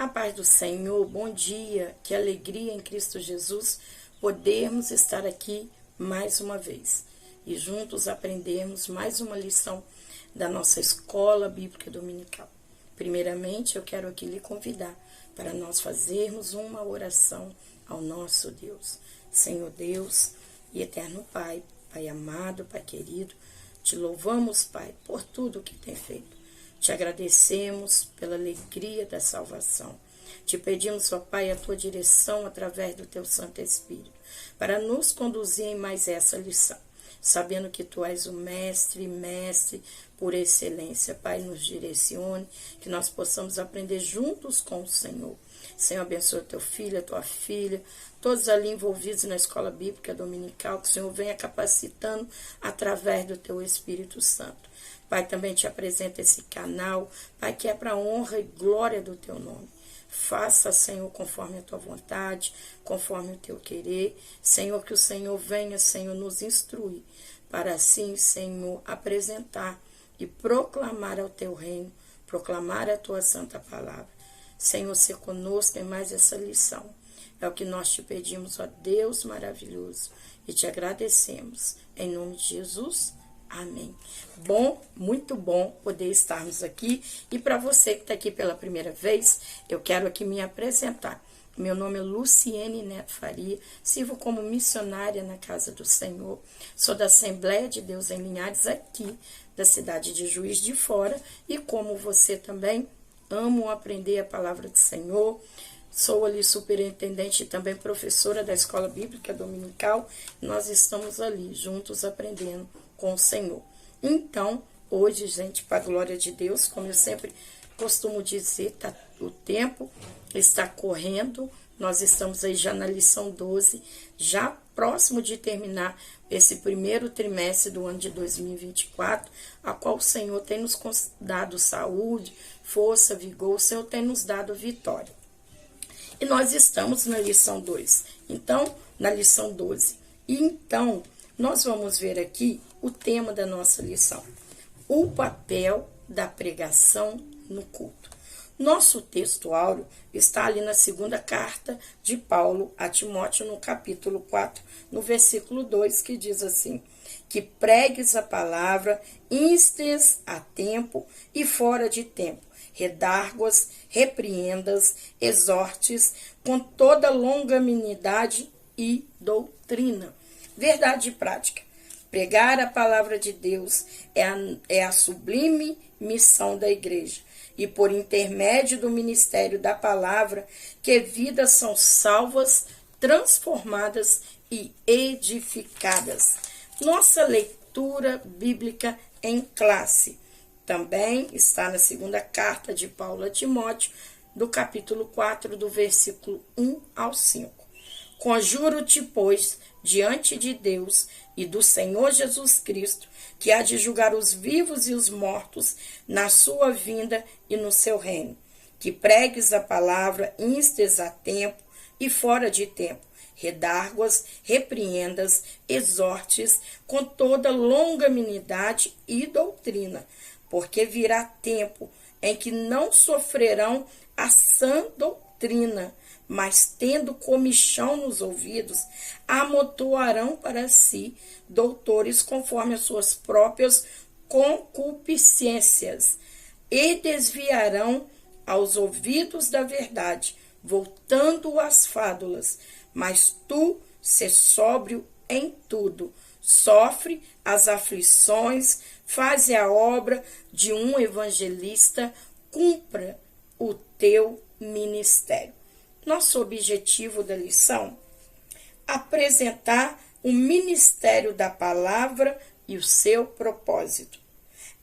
A paz do Senhor, bom dia, que alegria em Cristo Jesus podermos estar aqui mais uma vez e juntos aprendermos mais uma lição da nossa escola bíblica dominical. Primeiramente, eu quero aqui lhe convidar para nós fazermos uma oração ao nosso Deus. Senhor Deus e eterno Pai, Pai amado, Pai querido, te louvamos, Pai, por tudo que tem feito. Te agradecemos pela alegria da salvação. Te pedimos, ó Pai, a tua direção através do teu Santo Espírito, para nos conduzir em mais essa lição, sabendo que tu és o mestre por excelência. Pai, nos direcione, que nós possamos aprender juntos com o Senhor. Senhor, abençoa teu filho, a tua filha, todos ali envolvidos na escola bíblica dominical, que o Senhor venha capacitando através do teu Espírito Santo. Pai, também te apresenta esse canal, Pai, que é para a honra e glória do teu nome. Faça, Senhor, conforme a tua vontade, conforme o teu querer. Senhor, que o Senhor venha, Senhor, nos instruir, para assim, Senhor, apresentar e proclamar ao teu reino, proclamar a tua santa palavra. Senhor, ser conosco em mais essa lição. É o que nós te pedimos, ó Deus maravilhoso, e te agradecemos. Em nome de Jesus, amém. Bom, muito bom poder estarmos aqui. E para você que está aqui pela primeira vez, eu quero aqui me apresentar. Meu nome é Luciene Neto Faria, sirvo como missionária na Casa do Senhor. Sou da Assembleia de Deus em Linhares, aqui da cidade de Juiz de Fora. E como você também, amo aprender a palavra do Senhor. Sou ali superintendente e também professora da Escola Bíblica Dominical. Nós estamos ali juntos aprendendo com o Senhor. Então, hoje, gente, para a glória de Deus, como eu sempre costumo dizer, o tempo está correndo. Nós estamos aí já na lição 12, já próximo de terminar esse primeiro trimestre do ano de 2024, a qual o Senhor tem nos dado saúde, força, vigor, o Senhor tem nos dado vitória. E nós estamos na lição 2, então, na lição 12. E então, nós vamos ver aqui o tema da nossa lição, o papel da pregação no culto. Nosso texto áureo está ali na segunda carta de Paulo a Timóteo, no capítulo 4, no versículo 2, que diz assim: que pregues a palavra, instes a tempo e fora de tempo, redarguas, repreendas, exortes, com toda longanimidade e doutrina. Verdade prática. Pregar a palavra de Deus é a sublime missão da igreja. E por intermédio do ministério da palavra, que vidas são salvas, transformadas e edificadas. Nossa leitura bíblica em classe também está na segunda carta de Paulo a Timóteo, do capítulo 4, do versículo 1 ao 5. Conjuro-te, pois, diante de Deus e do Senhor Jesus Cristo, que há de julgar os vivos e os mortos na sua vinda e no seu reino, que pregues a palavra, instes a tempo e fora de tempo, redarguas, repreendas, exortes, com toda longanimidade e doutrina, porque virá tempo em que não sofrerão a sã doutrina, mas tendo comichão nos ouvidos, amontoarão para si doutores conforme as suas próprias concupiscências, e desviarão aos ouvidos da verdade, voltando às fábulas. Mas tu, sê sóbrio em tudo, sofre as aflições, faze a obra de um evangelista, cumpra o teu ministério. Nosso objetivo da lição: apresentar o ministério da palavra e o seu propósito.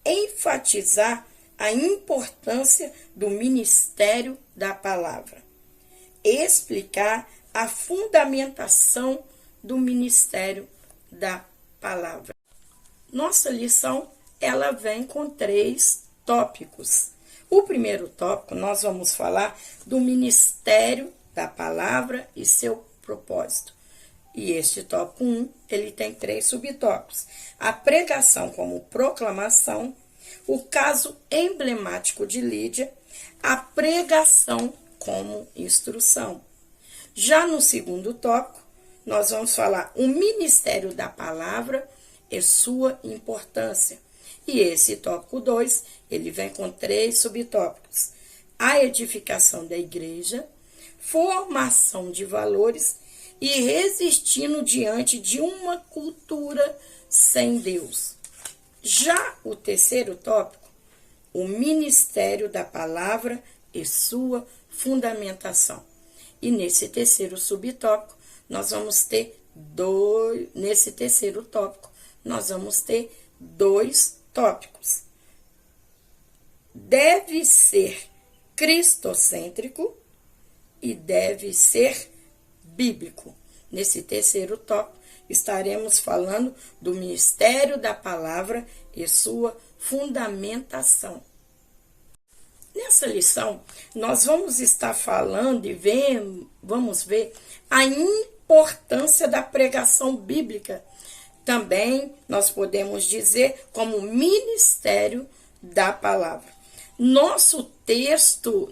Enfatizar a importância do ministério da palavra. Explicar a fundamentação do ministério da palavra. Nossa lição, ela vem com 3 tópicos. O primeiro tópico, nós vamos falar do ministério da palavra e seu propósito. E este tópico 1, ele tem 3 subtópicos. A pregação como proclamação, o caso emblemático de Lídia, a pregação como instrução. Já no segundo tópico, nós vamos falar o ministério da palavra e sua importância. E esse tópico 2, ele vem com 3 subtópicos: a edificação da igreja, formação de valores e resistindo diante de uma cultura sem Deus. Já o terceiro tópico, o ministério da palavra e sua fundamentação. E nesse terceiro subtópico, nós vamos ter dois tópicos. Deve ser cristocêntrico e deve ser bíblico. Nesse terceiro tópico, estaremos falando do ministério da palavra e sua fundamentação. Nessa lição, nós vamos estar falando e vamos ver a importância da pregação bíblica. Também nós podemos dizer como ministério da palavra. Nosso texto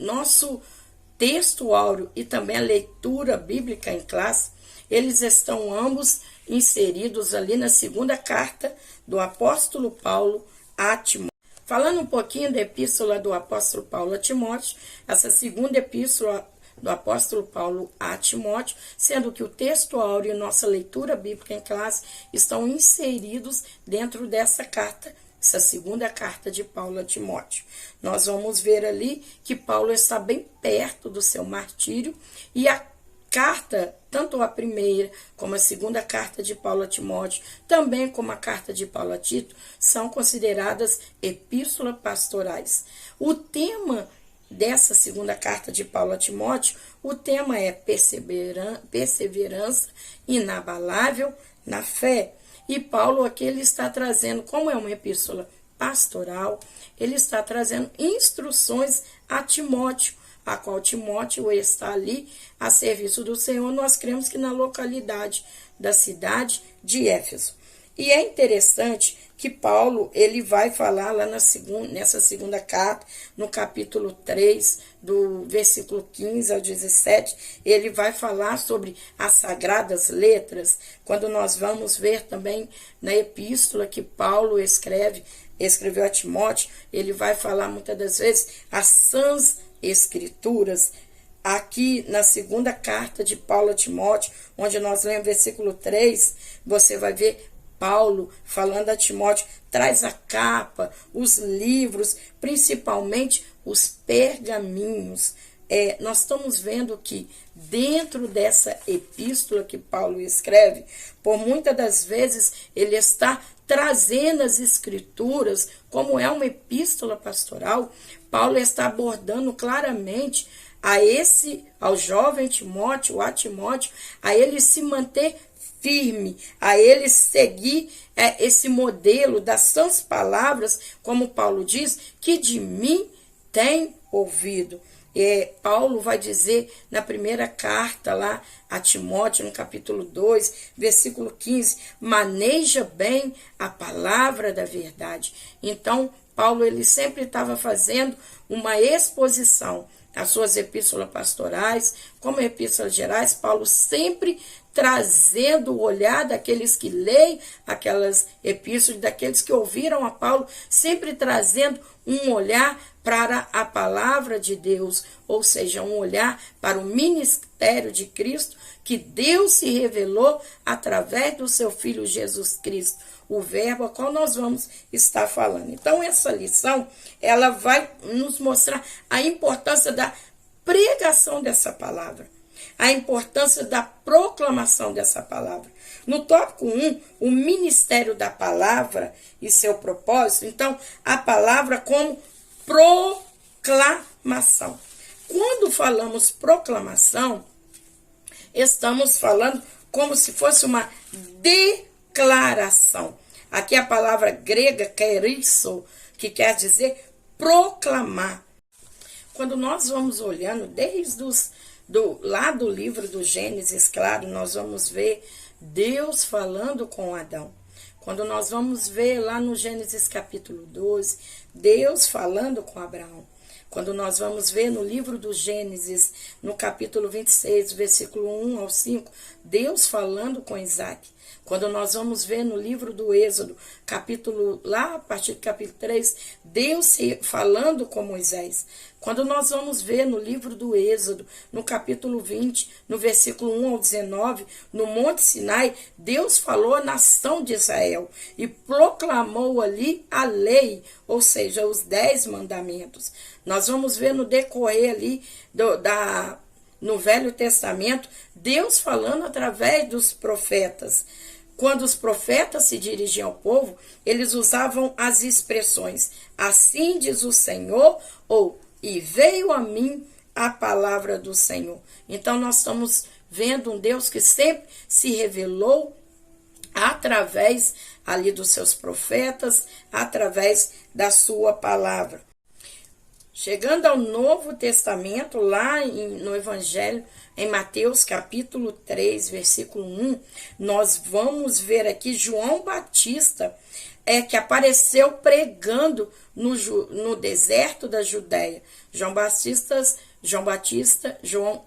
áureo e também a leitura bíblica em classe, eles estão ambos inseridos ali na segunda carta do apóstolo Paulo a Timóteo. Falando um pouquinho da epístola do apóstolo Paulo a Timóteo, essa segunda epístola do apóstolo Paulo a Timóteo, sendo que o texto áureo e nossa leitura bíblica em classe estão inseridos dentro dessa carta, essa segunda carta de Paulo a Timóteo. Nós vamos ver ali que Paulo está bem perto do seu martírio e a carta, tanto a primeira como a segunda carta de Paulo a Timóteo, também como a carta de Paulo a Tito, são consideradas epístolas pastorais. O tema dessa segunda carta de Paulo a Timóteo, o tema é perseverança inabalável na fé. E Paulo aqui ele está trazendo, como é uma epístola pastoral, ele está trazendo instruções a Timóteo, a qual Timóteo está ali a serviço do Senhor. Nós cremos que na localidade da cidade de Éfeso. E é interessante que Paulo ele vai falar lá nessa segunda carta, no capítulo 3, do versículo 15 ao 17, ele vai falar sobre as sagradas letras, quando nós vamos ver também na epístola que Paulo escreveu a Timóteo, ele vai falar muitas das vezes as sãs escrituras. Aqui na segunda carta de Paulo a Timóteo, onde nós lemos versículo 3, você vai ver Paulo falando a Timóteo, traz a capa, os livros, principalmente os pergaminhos. Nós estamos vendo que dentro dessa epístola que Paulo escreve, por muitas das vezes ele está trazendo as escrituras, como é uma epístola pastoral, Paulo está abordando claramente ao jovem Timóteo, a Timóteo, a ele se manter firme, a ele seguir esse modelo das sãs palavras, como Paulo diz, que de mim tem ouvido. Paulo vai dizer na primeira carta lá a Timóteo, no capítulo 2, versículo 15, maneja bem a palavra da verdade. Então, Paulo ele sempre estava fazendo uma exposição às suas epístolas pastorais, como epístolas gerais, Paulo sempre trazendo o olhar daqueles que leem aquelas epístolas, daqueles que ouviram a Paulo, sempre trazendo um olhar para a palavra de Deus, ou seja, um olhar para o ministério de Cristo, que Deus se revelou através do seu Filho Jesus Cristo, o verbo a qual nós vamos estar falando. Então, essa lição, ela vai nos mostrar a importância da pregação dessa palavra, a importância da proclamação dessa palavra. No tópico 1, o ministério da palavra e seu propósito. Então, a palavra como proclamação. Quando falamos proclamação, estamos falando como se fosse uma declaração. Aqui a palavra grega, keirisso, que quer dizer proclamar. Quando nós vamos olhando desde lá do livro do Gênesis, claro, nós vamos ver Deus falando com Adão. Quando nós vamos ver lá no Gênesis capítulo 12, Deus falando com Abraão. Quando nós vamos ver no livro do Gênesis, no capítulo 26, versículo 1 ao 5, Deus falando com Isaac. Quando nós vamos ver no livro do Êxodo, lá a partir do capítulo 3, Deus falando com Moisés. Quando nós vamos ver no livro do Êxodo, no capítulo 20, no versículo 1 ao 19, no Monte Sinai, Deus falou à nação de Israel e proclamou ali a lei, ou seja, os 10 mandamentos. Nós vamos ver no decorrer ali no Velho Testamento, Deus falando através dos profetas. Quando os profetas se dirigiam ao povo, eles usavam as expressões, assim diz o Senhor, ou e veio a mim a palavra do Senhor. Então nós estamos vendo um Deus que sempre se revelou através ali dos seus profetas, através da sua palavra. Chegando ao Novo Testamento, lá no Evangelho, em Mateus capítulo 3, versículo 1, nós vamos ver aqui João Batista, que apareceu pregando no deserto da Judéia. João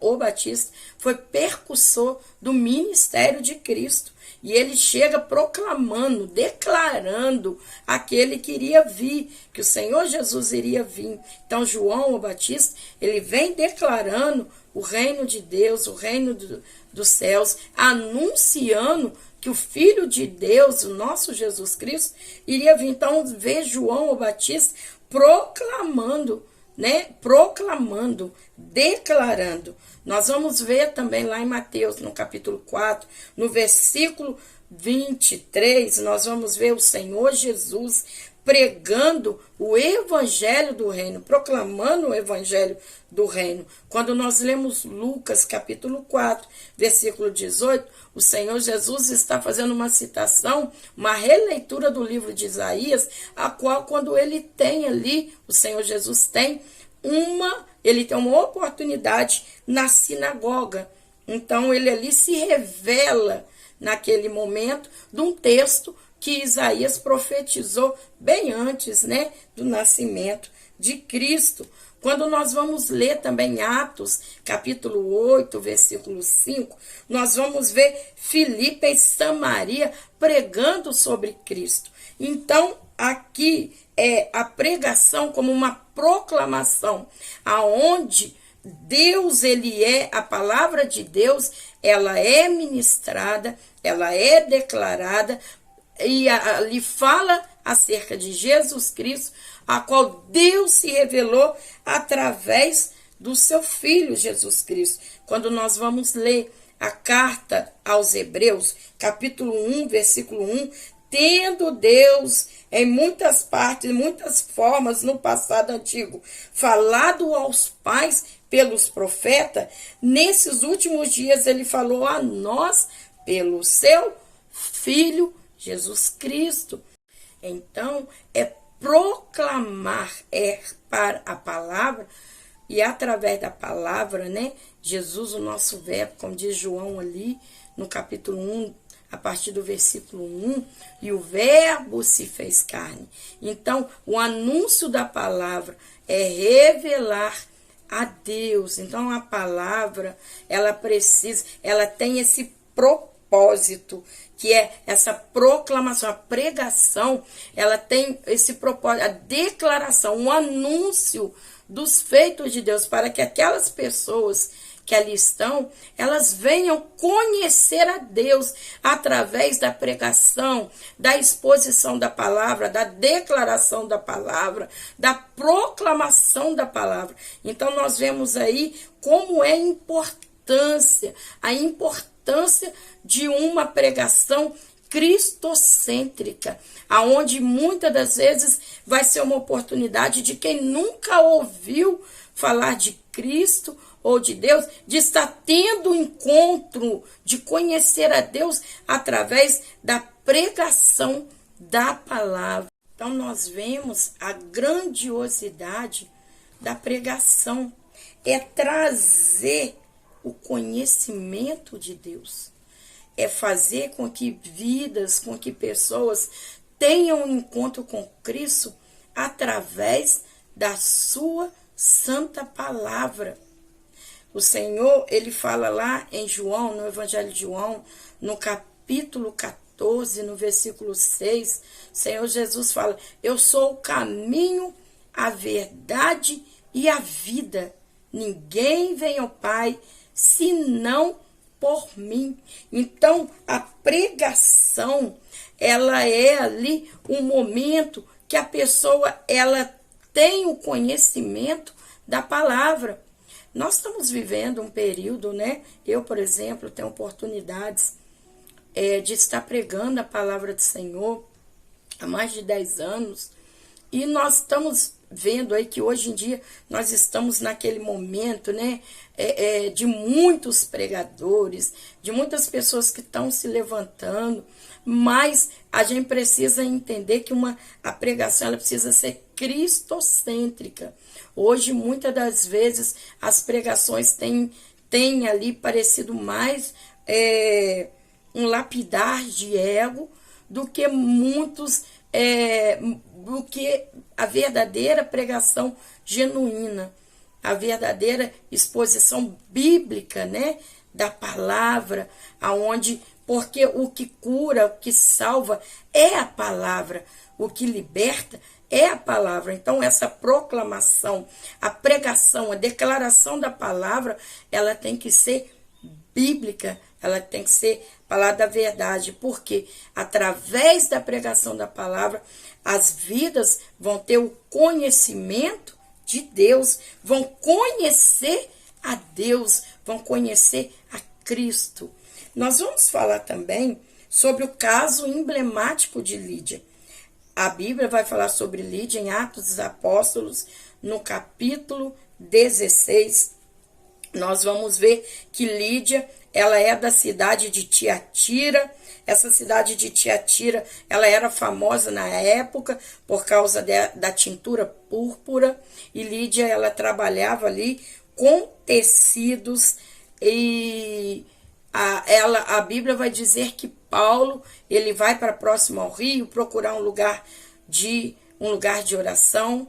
o Batista, foi percussor do ministério de Cristo. E ele chega proclamando, declarando aquele que iria vir, que o Senhor Jesus iria vir. Então, João o Batista, ele vem declarando o reino de Deus, o reino dos céus, anunciando que o Filho de Deus, o nosso Jesus Cristo, iria vir. Então, vê João o Batista proclamando, declarando. Nós vamos ver também lá em Mateus, no capítulo 4, no versículo 23, nós vamos ver o Senhor Jesus pregando o evangelho do reino, proclamando o evangelho do reino. Quando nós lemos Lucas, capítulo 4, versículo 18, o Senhor Jesus está fazendo uma citação, uma releitura do livro de Isaías, a qual, quando ele tem ali, o Senhor Jesus tem uma oportunidade na sinagoga. Então, ele ali se revela, naquele momento, de um texto que Isaías profetizou bem antes, do nascimento de Cristo. Quando nós vamos ler também Atos, capítulo 8, versículo 5, nós vamos ver Filipe e Samaria pregando sobre Cristo. Então, aqui é a pregação como uma proclamação, aonde Deus, a palavra de Deus, ela é ministrada, ela é declarada, e ali fala acerca de Jesus Cristo, a qual Deus se revelou através do seu Filho Jesus Cristo. Quando nós vamos ler a carta aos Hebreus, capítulo 1, versículo 1, tendo Deus em muitas partes, muitas formas no passado antigo, falado aos pais pelos profetas, nesses últimos dias ele falou a nós pelo seu Filho Jesus Cristo. Então, é proclamar, para a palavra, e através da palavra, Jesus, o nosso verbo, como diz João ali, no capítulo 1, a partir do versículo 1, e o verbo se fez carne. Então, o anúncio da palavra é revelar a Deus. Então, a palavra, ela tem esse propósito, que é essa proclamação, a pregação, ela tem esse propósito, a declaração, um anúncio dos feitos de Deus, para que aquelas pessoas que ali estão, elas venham conhecer a Deus através da pregação, da exposição da palavra, da declaração da palavra, da proclamação da palavra. Então, nós vemos aí como é a importância de uma pregação cristocêntrica, aonde muitas das vezes vai ser uma oportunidade de quem nunca ouviu falar de Cristo ou de Deus, de estar tendo um encontro, de conhecer a Deus através da pregação da palavra. Então nós vemos a grandiosidade da pregação, é trazer o conhecimento de Deus, é fazer com que pessoas tenham um encontro com Cristo através da sua santa palavra. O Senhor, ele fala lá em João, no Evangelho de João, no capítulo 14, no versículo 6, o Senhor Jesus fala: eu sou o caminho, a verdade e a vida. Ninguém vem ao Pai senão por mim. Então, a pregação, ela é ali um momento que a pessoa, ela tem o conhecimento da palavra. Nós estamos vivendo um período, né? Eu, por exemplo, tenho oportunidades de estar pregando a palavra do Senhor há mais de 10 anos. E nós estamos vendo aí que hoje em dia nós estamos naquele momento, né? De muitos pregadores, de muitas pessoas que estão se levantando. Mas a gente precisa entender que a pregação, ela precisa ser cristocêntrica. Hoje, muitas das vezes, as pregações têm ali parecido mais um lapidar de ego do que do que a verdadeira pregação genuína, a verdadeira exposição bíblica, né, da palavra, porque o que cura, o que salva é a palavra, o que liberta é a palavra. Então, essa proclamação, a pregação, a declaração da palavra, ela tem que ser bíblica, ela tem que ser palavra da verdade, porque através da pregação da palavra, as vidas vão ter o conhecimento de Deus, vão conhecer a Deus, vão conhecer a Cristo. Nós vamos falar também sobre o caso emblemático de Lídia. A Bíblia vai falar sobre Lídia em Atos dos Apóstolos, no capítulo 16. Nós vamos ver que Lídia, ela é da cidade de Tiatira. Essa cidade de Tiatira, ela era famosa na época por causa da tintura púrpura. E Lídia, ela trabalhava ali com tecidos. E a Bíblia vai dizer que Paulo, ele vai para próximo ao rio procurar um lugar de oração.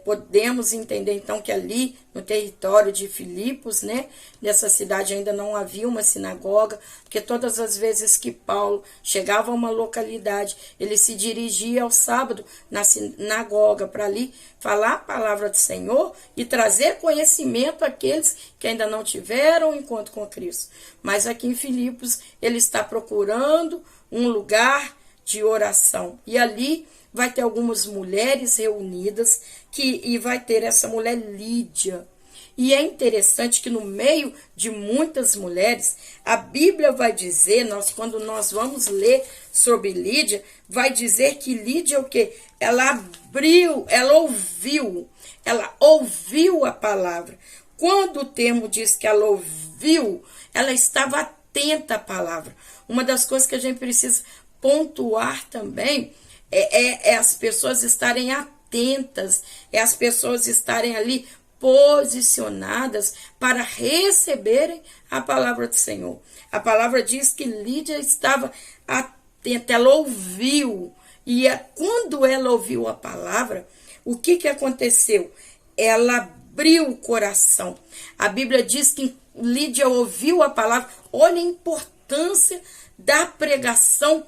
Podemos entender então que ali no território de Filipos, né, nessa cidade ainda não havia uma sinagoga, porque todas as vezes que Paulo chegava a uma localidade, ele se dirigia ao sábado na sinagoga para ali falar a palavra do Senhor e trazer conhecimento àqueles que ainda não tiveram encontro com Cristo. Mas aqui em Filipos ele está procurando um lugar de oração, e ali vai ter algumas mulheres reunidas, e vai ter essa mulher Lídia. E é interessante que no meio de muitas mulheres, a Bíblia vai dizer, quando nós vamos ler sobre Lídia, vai dizer que Lídia o quê? Ela ouviu a palavra. Quando o termo diz que ela ouviu, ela estava atenta à palavra. Uma das coisas que a gente precisa pontuar também é as pessoas estarem atentas, é as pessoas estarem ali posicionadas para receberem a palavra do Senhor. A palavra diz que Lídia estava atenta, ela ouviu, e quando ela ouviu a palavra, o que aconteceu? Ela abriu o coração. A Bíblia diz que Lídia ouviu a palavra. Olha a importância da pregação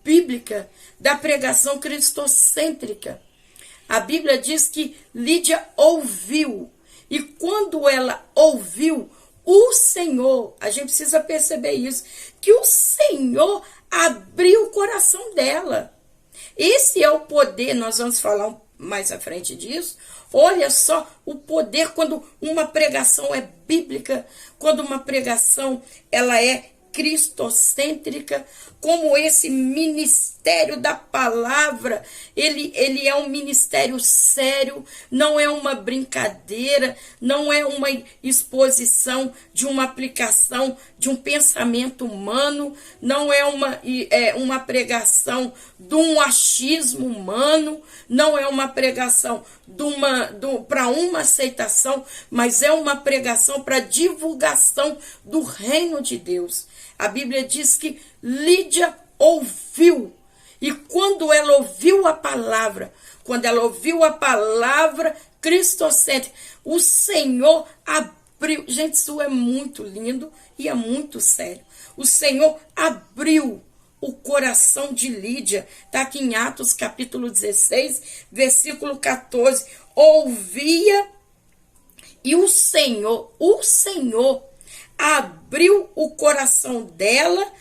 bíblica, da pregação cristocêntrica. A Bíblia diz que Lídia ouviu, e quando ela ouviu, o Senhor, a gente precisa perceber isso, que o Senhor abriu o coração dela. Esse é o poder, nós vamos falar mais à frente disso. Olha só o poder quando uma pregação é bíblica, quando uma pregação ela é cristocêntrica, como esse ministério da palavra, ele é um ministério sério, não é uma brincadeira, não é uma exposição de uma aplicação de um pensamento humano, não é uma pregação de um achismo humano, não é uma pregação para uma aceitação, mas é uma pregação para divulgação do reino de Deus. A Bíblia diz que Lídia ouviu, e quando ela ouviu a palavra, quando ela ouviu a palavra cristocêntrica, o Senhor abriu. Gente, isso é muito lindo e é muito sério. O Senhor abriu o coração de Lídia. Está aqui em Atos capítulo 16, versículo 14. Ouvia e o Senhor abriu o coração dela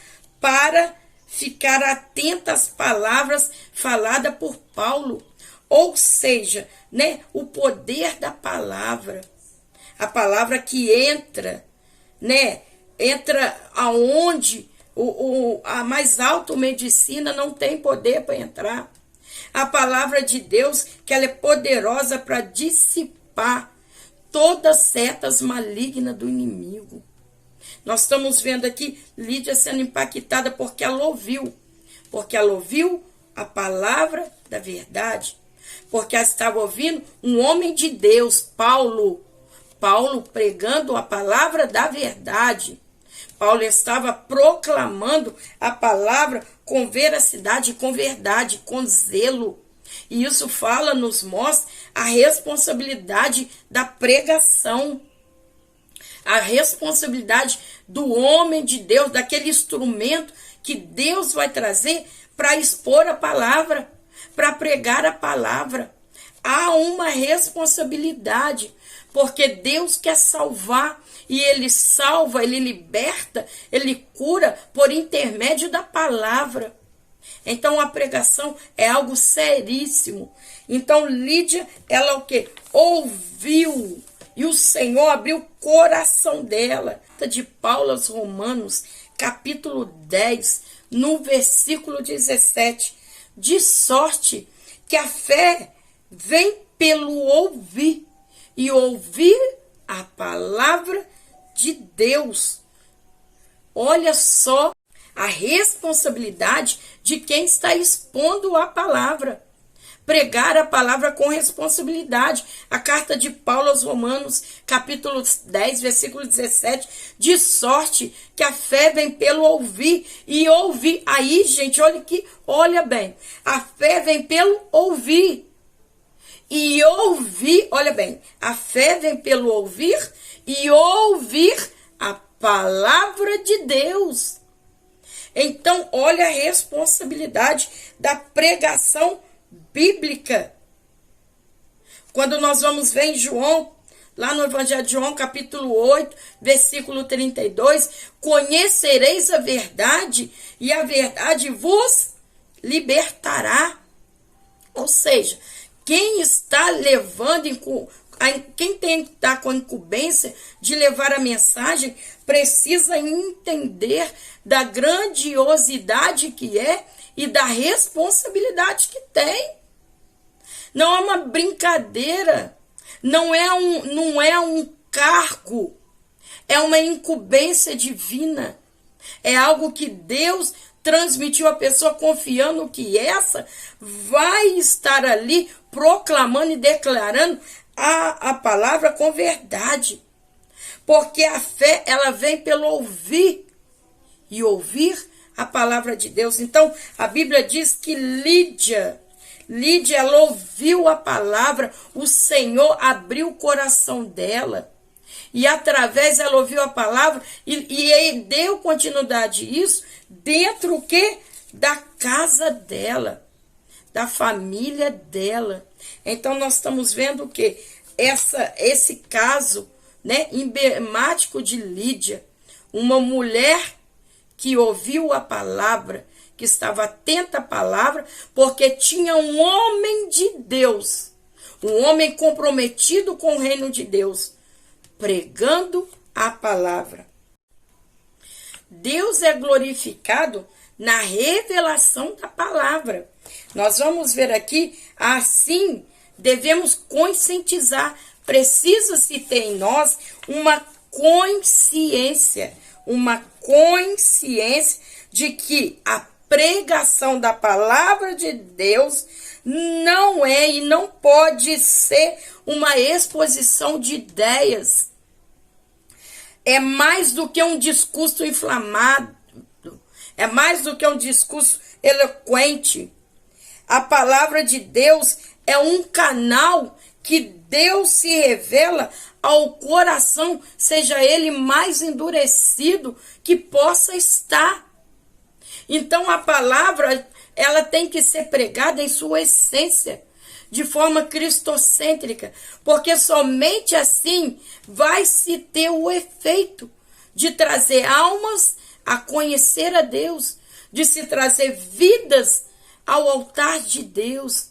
para ficar atenta às palavras faladas por Paulo. Ou seja, né, o poder da palavra. A palavra que entra, né, entra aonde a mais alta medicina não tem poder para entrar. A palavra de Deus, que ela é poderosa para dissipar todas as setas malignas do inimigo. Nós estamos vendo aqui Lídia sendo impactada porque ela ouviu a palavra da verdade, porque ela estava ouvindo um homem de Deus, Paulo pregando a palavra da verdade. Paulo estava proclamando a palavra com veracidade, com verdade, com zelo. E isso nos mostra a responsabilidade da pregação, a responsabilidade do homem de Deus, daquele instrumento que Deus vai trazer para expor a palavra, para pregar a palavra. Há uma responsabilidade, porque Deus quer salvar, e Ele salva, Ele liberta, Ele cura por intermédio da palavra. Então a pregação é algo seríssimo. Então Lídia, ela o quê? Ouviu, e o Senhor abriu o coração dela. De Paulo aos Romanos, capítulo 10, no versículo 17. De sorte que a fé vem pelo ouvir, e ouvir a palavra de Deus. Olha só a responsabilidade de quem está expondo a palavra. Pregar a palavra com responsabilidade. A carta de Paulo aos Romanos, capítulo 10, versículo 17. De sorte que a fé vem pelo ouvir, e ouvir. Aí, gente, olha bem. A fé vem pelo ouvir. E ouvir, olha bem, a fé vem pelo ouvir e ouvir a palavra de Deus. Então, olha a responsabilidade da pregação bíblica. Quando nós vamos ver em João, lá no Evangelho de João, capítulo 8, versículo 32, conhecereis a verdade e a verdade vos libertará. Ou seja, quem está levando, quem está com a incumbência de levar a mensagem, precisa entender da grandiosidade que é e da responsabilidade que tem. Não é uma brincadeira, não é um cargo, é uma incumbência divina. É algo que Deus transmitiu a pessoa confiando que essa vai estar ali proclamando e declarando a palavra com verdade. Porque a fé, ela vem pelo ouvir, e ouvir a palavra de Deus. Então, a Bíblia diz que Lídia, ela ouviu a palavra, o Senhor abriu o coração dela. E através ela ouviu a palavra e deu continuidade a isso dentro o quê? Da casa dela, da família dela. Então nós estamos vendo o quê? Esse caso, né, emblemático de Lídia, uma mulher que ouviu a palavra, que estava atenta à palavra, porque tinha um homem de Deus, um homem comprometido com o reino de Deus, pregando a palavra. Deus é glorificado na revelação da palavra. Nós vamos ver aqui, assim, devemos conscientizar. Precisa-se ter em nós uma consciência de que a pregação da palavra de Deus não é e não pode ser uma exposição de ideias. É mais do que um discurso inflamado, é mais do que um discurso eloquente. A palavra de Deus, é um canal que Deus se revela ao coração, seja ele mais endurecido que possa estar. Então a palavra, ela tem que ser pregada em sua essência, de forma cristocêntrica, porque somente assim vai se ter o efeito de trazer almas a conhecer a Deus, de se trazer vidas ao altar de Deus,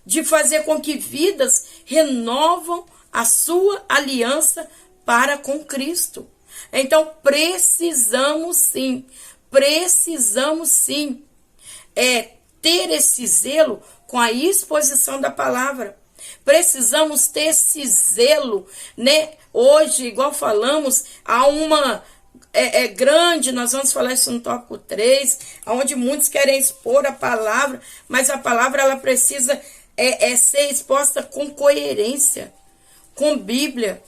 de fazer com que vidas renovam a sua aliança para com Cristo. Então precisamos sim ter esse zelo com a exposição da palavra. Precisamos ter esse zelo, né? Hoje, igual falamos, há uma grande, nós vamos falar isso no tópico 3, onde muitos querem expor a palavra, mas a palavra ela precisa ser exposta com coerência, com Bíblia.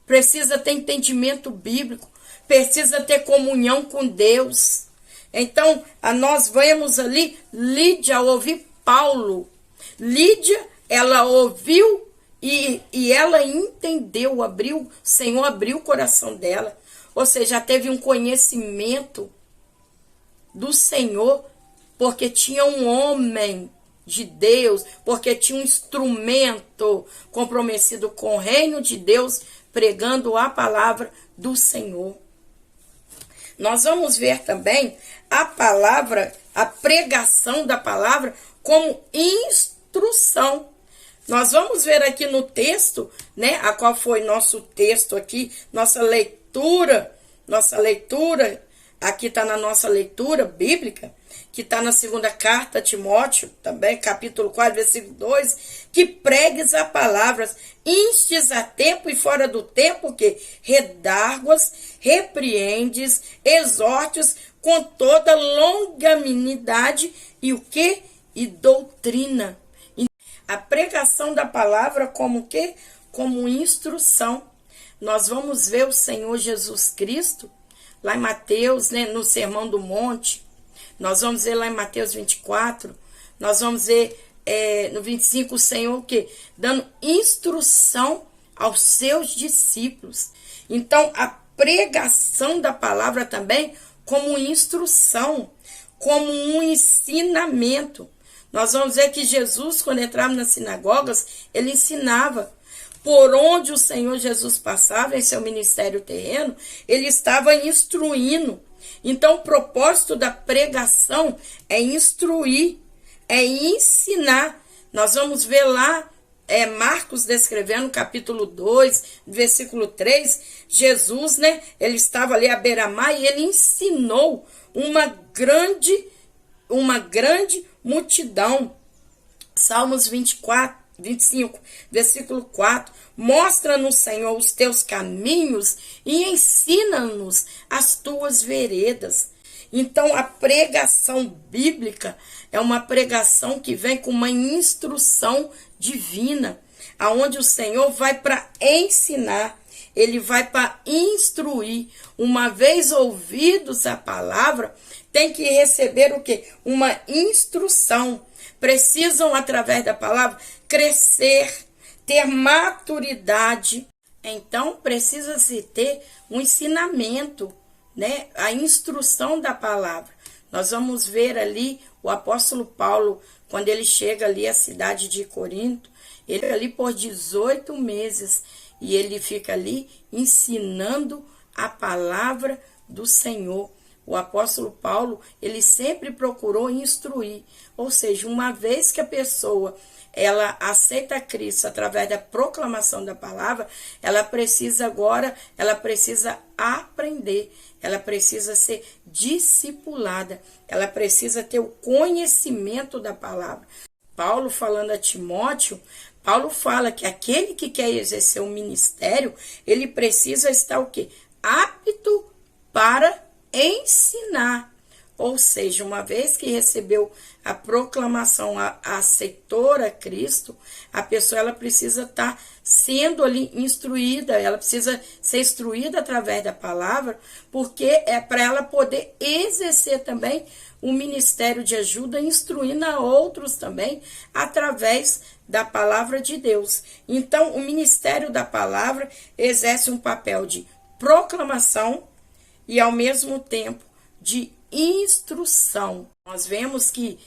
Precisa ter entendimento bíblico, precisa ter comunhão com Deus. Então, nós vemos ali Lídia ao ouvir Paulo. Lídia, ela ouviu e ela entendeu, o Senhor abriu o coração dela. Ou seja, já teve um conhecimento do Senhor, porque tinha um homem de Deus, porque tinha um instrumento comprometido com o reino de Deus, pregando a palavra do Senhor. Nós vamos ver também a palavra, a pregação da palavra como instrução. Nós vamos ver aqui no texto, né, a qual foi nosso texto aqui, nossa leitura, aqui está na nossa leitura bíblica, que está na segunda carta a Timóteo, também, capítulo 4, versículo 2, que pregues a palavra, instes a tempo e fora do tempo, que redarguas, repreendes, exortes com toda longanimidade e o que? E doutrina. A pregação da palavra como o quê? Como instrução. Nós vamos ver o Senhor Jesus Cristo, lá em Mateus, né, no Sermão do Monte. Nós vamos ver lá em Mateus 24, nós vamos ver no 25 o Senhor o quê? Dando instrução aos seus discípulos. Então, a pregação da palavra também como instrução, como um ensinamento. Nós vamos ver que Jesus, quando entrava nas sinagogas, ele ensinava. Por onde o Senhor Jesus passava em seu ministério terreno, ele estava instruindo. Então, o propósito da pregação é instruir, é ensinar. Nós vamos ver lá, Marcos descrevendo, capítulo 2, versículo 3, Jesus, né, ele estava ali à beira-mar e ele ensinou uma grande multidão. Salmos 25, versículo 4, mostra-nos, Senhor, os teus caminhos e ensina-nos as tuas veredas. Então, a pregação bíblica é uma pregação que vem com uma instrução divina, aonde o Senhor vai para ensinar, ele vai para instruir. Uma vez ouvidos a palavra, tem que receber o quê? Uma instrução. Precisam, através da palavra, crescer, ter maturidade. Então, precisa-se ter um ensinamento, né? A instrução da palavra. Nós vamos ver ali o apóstolo Paulo, quando ele chega ali à cidade de Corinto, ele fica ali por 18 meses e ele fica ali ensinando a palavra do Senhor. O apóstolo Paulo, ele sempre procurou instruir, ou seja, uma vez que a pessoa ela aceita Cristo através da proclamação da palavra, ela precisa aprender, ela precisa ser discipulada, ela precisa ter o conhecimento da palavra. Paulo falando a Timóteo, Paulo fala que aquele que quer exercer o ministério, ele precisa estar o quê? Apto para ensinar. Ou seja, uma vez que recebeu a proclamação, aceitou a Cristo, a pessoa ela precisa estar sendo ali instruída, ela precisa ser instruída através da palavra, porque é para ela poder exercer também o ministério de ajuda, instruindo a outros também, através da palavra de Deus. Então, o ministério da palavra exerce um papel de proclamação e, ao mesmo tempo, de instrução. Nós vemos que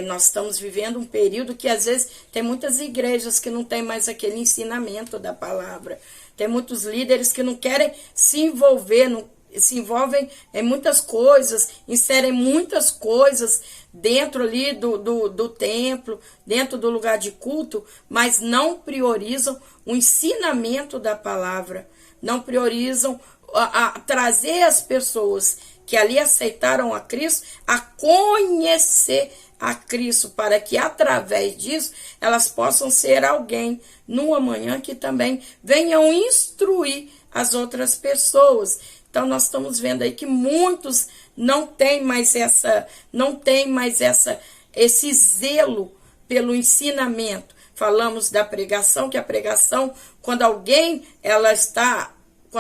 nós estamos vivendo um período que, às vezes, tem muitas igrejas que não tem mais aquele ensinamento da palavra. Tem muitos líderes que não querem se envolver, se envolvem em muitas coisas, inserem muitas coisas dentro ali do templo, dentro do lugar de culto, mas não priorizam o ensinamento da palavra, não priorizam a trazer as pessoas que ali aceitaram a Cristo a conhecer a Cristo, para que através disso elas possam ser alguém no amanhã que também venham instruir as outras pessoas. Então nós estamos vendo aí que muitos não têm mais esse zelo pelo ensinamento. Falamos da pregação, que a pregação, quando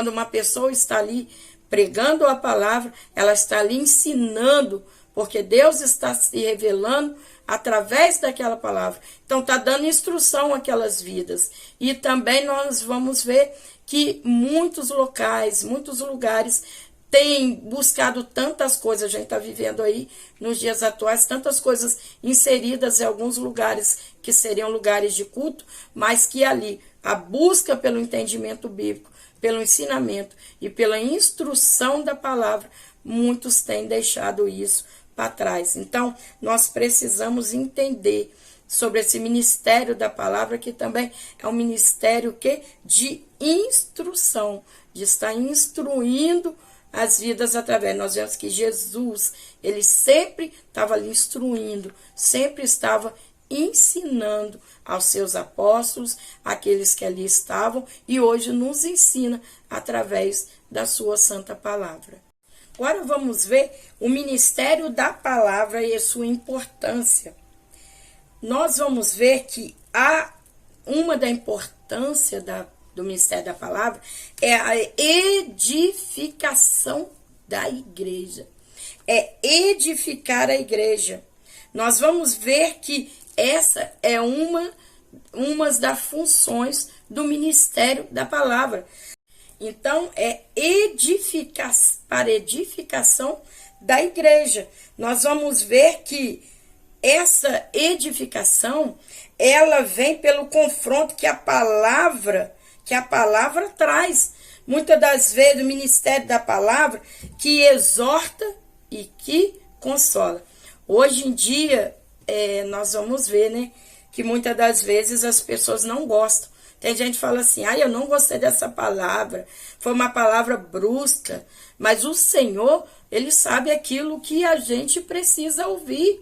uma pessoa está ali pregando a palavra, ela está ali ensinando, porque Deus está se revelando através daquela palavra. Então está dando instrução àquelas vidas. E também nós vamos ver que muitos locais, muitos lugares têm buscado tantas coisas. A gente está vivendo aí nos dias atuais tantas coisas inseridas em alguns lugares que seriam lugares de culto, mas que ali a busca pelo entendimento bíblico, pelo ensinamento e pela instrução da palavra, muitos têm deixado isso para trás. Então, nós precisamos entender sobre esse ministério da palavra, que também é um ministério de instrução, de estar instruindo as vidas através. Nós vemos que Jesus, ele sempre estava ali instruindo, sempre estava ensinando aos seus apóstolos, aqueles que ali estavam, e hoje nos ensina através da sua santa palavra. Agora vamos ver o ministério da palavra e a sua importância. Nós vamos ver que uma da importância do ministério da palavra é a edificação da igreja. É edificar a igreja. Nós vamos ver que essa é uma das funções do ministério da palavra. Então, é para edificação da igreja. Nós vamos ver que essa edificação, ela vem pelo confronto que a palavra traz. Muitas das vezes o ministério da palavra que exorta e que consola. Hoje em dia, nós vamos ver, né, que muitas das vezes as pessoas não gostam. Tem gente que fala assim, eu não gostei dessa palavra, foi uma palavra brusca, mas o Senhor, ele sabe aquilo que a gente precisa ouvir.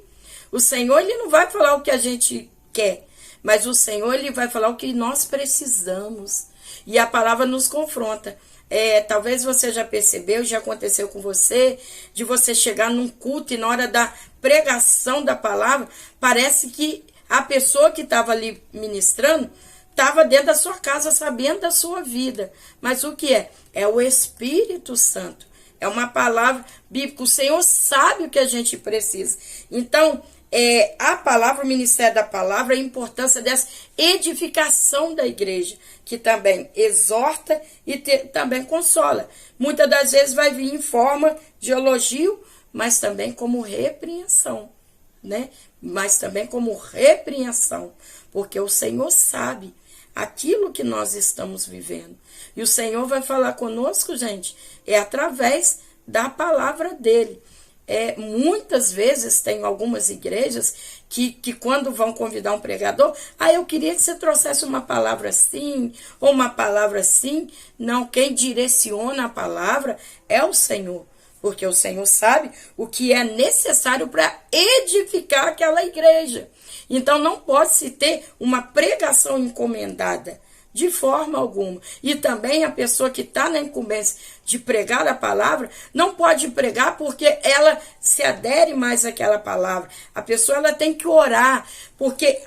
O Senhor, ele não vai falar o que a gente quer, mas o Senhor, ele vai falar o que nós precisamos. E a palavra nos confronta. Talvez você já percebeu, já aconteceu com você, de você chegar num culto e na hora da pregação da palavra, parece que a pessoa que estava ali ministrando estava dentro da sua casa, sabendo da sua vida. Mas o que é? É o Espírito Santo. É uma palavra bíblica. O Senhor sabe o que a gente precisa. Então, a palavra, o ministério da palavra, a importância dessa edificação da igreja, que também exorta e também consola. Muitas das vezes vai vir em forma de elogio, mas também como repreensão, né? Mas também como repreensão, porque o Senhor sabe aquilo que nós estamos vivendo. E o Senhor vai falar conosco, gente, através da palavra dele. Muitas vezes tem algumas igrejas que quando vão convidar um pregador, eu queria que você trouxesse uma palavra assim, ou uma palavra assim. Não, quem direciona a palavra é o Senhor, porque o Senhor sabe o que é necessário para edificar aquela igreja. Então não pode se ter uma pregação encomendada, de forma alguma. E também a pessoa que está na incumbência de pregar a palavra, não pode pregar porque ela se adere mais àquela palavra. A pessoa, ela tem que orar, porque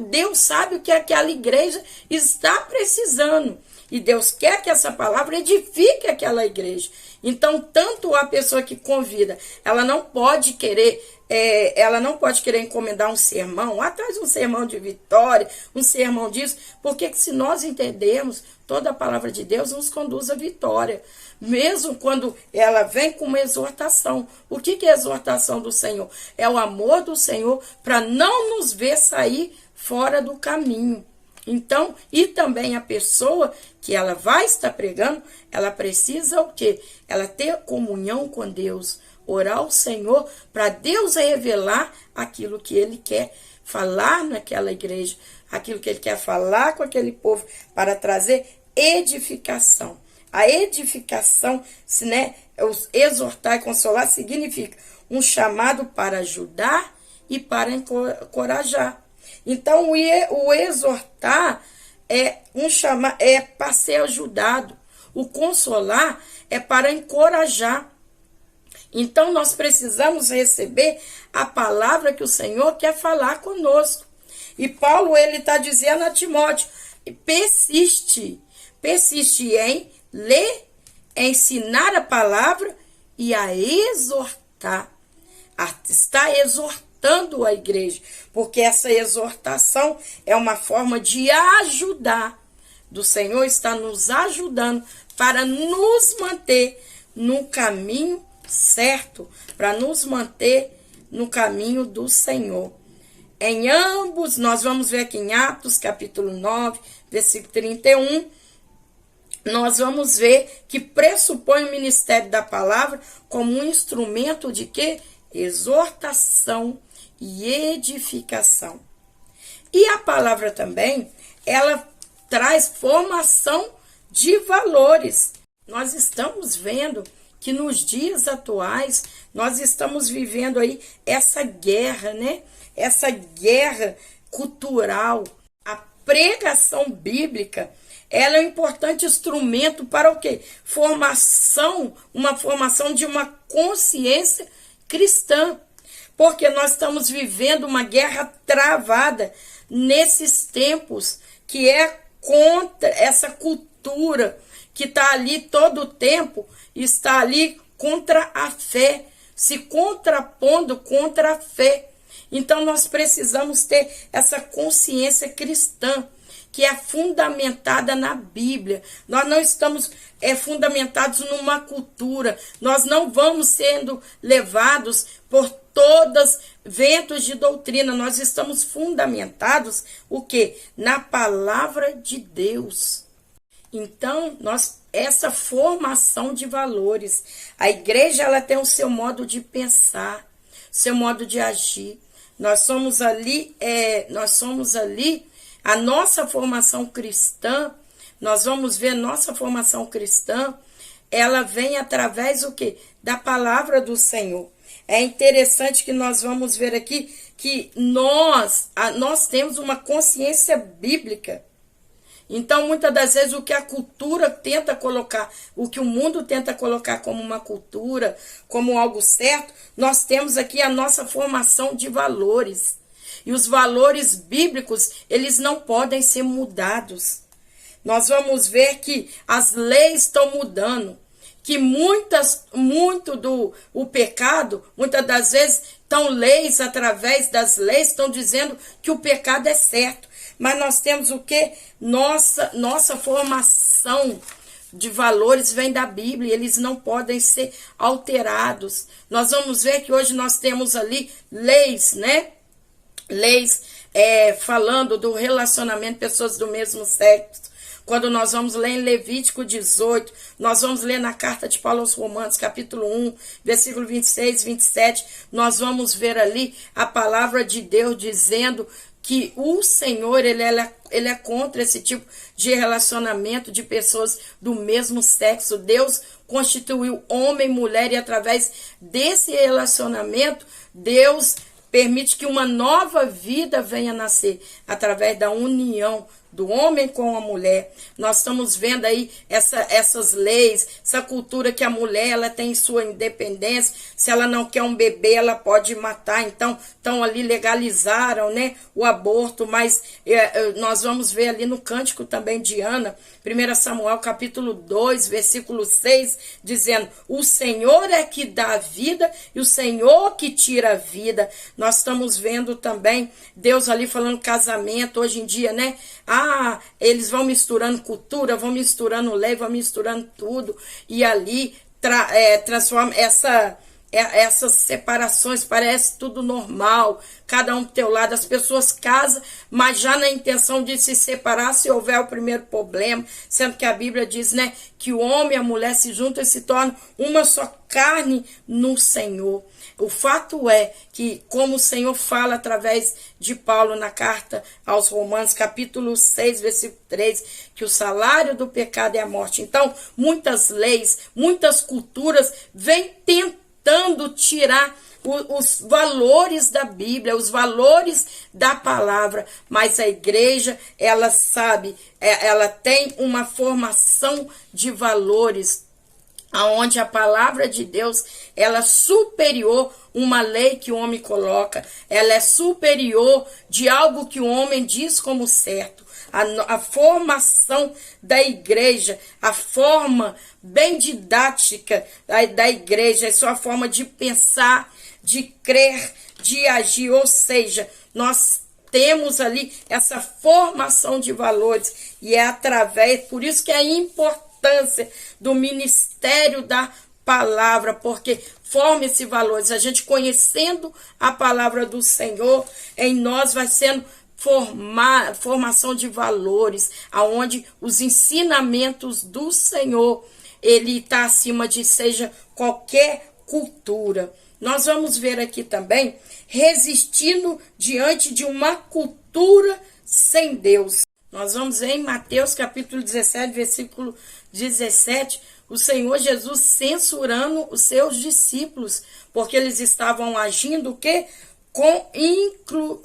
Deus sabe o que aquela igreja está precisando. E Deus quer que essa palavra edifique aquela igreja. Então, tanto a pessoa que convida, ela não pode querer encomendar um sermão, traz um sermão de vitória, um sermão disso, porque se nós entendermos, toda a palavra de Deus nos conduz à vitória, mesmo quando ela vem com uma exortação. O que é a exortação do Senhor? É o amor do Senhor para não nos ver sair fora do caminho. Então, e também a pessoa que ela vai estar pregando, ela precisa o quê? Ela ter comunhão com Deus, orar ao Senhor para Deus revelar aquilo que Ele quer falar naquela igreja, aquilo que Ele quer falar com aquele povo, para trazer edificação. A edificação, né, exortar e consolar, significa um chamado para ajudar e para encorajar. Então, o exortar é para ser ajudado. O consolar é para encorajar. Então, nós precisamos receber a palavra que o Senhor quer falar conosco. E Paulo, ele está dizendo a Timóteo, persiste em ler, ensinar a palavra e a exortar. Está exortando a igreja, porque essa exortação é uma forma de ajudar. Do Senhor está nos ajudando para nos manter no caminho certo, para nos manter no caminho do Senhor. Em ambos, nós vamos ver aqui em Atos, capítulo 9, versículo 31, nós vamos ver que pressupõe o ministério da palavra como um instrumento de quê? Exortação e edificação. E a palavra também, ela traz formação de valores. Nós estamos vendo que nos dias atuais, nós estamos vivendo aí essa guerra, né? Essa guerra cultural. A pregação bíblica, ela é um importante instrumento para o quê? Uma formação de uma consciência cristã. Porque nós estamos vivendo uma guerra travada nesses tempos, que é contra essa cultura que está ali todo o tempo, está ali contra a fé, se contrapondo contra a fé. Então nós precisamos ter essa consciência cristã, que é fundamentada na Bíblia. Nós não estamos fundamentados numa cultura. Nós não vamos sendo levados por todos ventos de doutrina. Nós estamos fundamentados o quê? Na palavra de Deus. Então, essa formação de valores. A igreja, ela tem o seu modo de pensar, seu modo de agir. Nós somos ali, a nossa formação cristã, nós vamos ver nossa formação cristã, ela vem através do quê? Da palavra do Senhor. É interessante que nós vamos ver aqui que nós temos uma consciência bíblica. Então, muitas das vezes, o que a cultura tenta colocar, o que o mundo tenta colocar como uma cultura, como algo certo, nós temos aqui a nossa formação de valores. E os valores bíblicos, eles não podem ser mudados. Nós vamos ver que as leis estão mudando, que o pecado, muitas das vezes, através das leis, estão dizendo que o pecado é certo. Mas nós temos o quê? Nossa formação de valores vem da Bíblia, eles não podem ser alterados. Nós vamos ver que hoje nós temos ali leis, né? Leis falando do relacionamento de pessoas do mesmo sexo. Quando nós vamos ler em Levítico 18, nós vamos ler na carta de Paulo aos Romanos, capítulo 1, versículo 26, 27, nós vamos ver ali a palavra de Deus dizendo que o Senhor, ele é contra esse tipo de relacionamento de pessoas do mesmo sexo. Deus constituiu homem e mulher e através desse relacionamento, Deus permite que uma nova vida venha nascer através da união do homem com a mulher. Nós estamos vendo aí essas leis, essa cultura que a mulher ela tem sua independência. Se ela não quer um bebê, ela pode matar. Então ali legalizaram, né, o aborto. Mas nós vamos ver ali no cântico também de Ana, 1 Samuel capítulo 2, versículo 6, dizendo: o Senhor é que dá a vida e o Senhor que tira a vida. Nós estamos vendo também Deus ali falando casamento hoje em dia, né? Eles vão misturando cultura, vão misturando lei, vão misturando tudo. E ali transforma essas separações, parece tudo normal, cada um pro teu lado. As pessoas casam, mas já na intenção de se separar se houver o primeiro problema, sendo que a Bíblia diz, né, que o homem e a mulher se juntam e se tornam uma só carne no Senhor. O fato é que, como o Senhor fala através de Paulo na carta aos Romanos, capítulo 6, versículo 3, que o salário do pecado é a morte. Então, muitas leis, muitas culturas vêm tentando tirar os valores da Bíblia, os valores da palavra, mas a igreja, ela sabe, ela tem uma formação de valores, aonde a palavra de Deus, ela é superior uma lei que o homem coloca, ela é superior de algo que o homem diz como certo. A formação da igreja, a forma bem didática da igreja, é sua forma de pensar, de crer, de agir, ou seja, nós temos ali essa formação de valores e é através, por isso que é importante do ministério da palavra, porque forma esses valores. A gente conhecendo a palavra do Senhor, em nós vai sendo formação de valores, aonde os ensinamentos do Senhor, ele está acima de seja qualquer cultura. Nós vamos ver aqui também, resistindo diante de uma cultura sem Deus. Nós vamos ver em Mateus capítulo 17, versículo 17, o Senhor Jesus censurando os seus discípulos, porque eles estavam agindo o quê? Com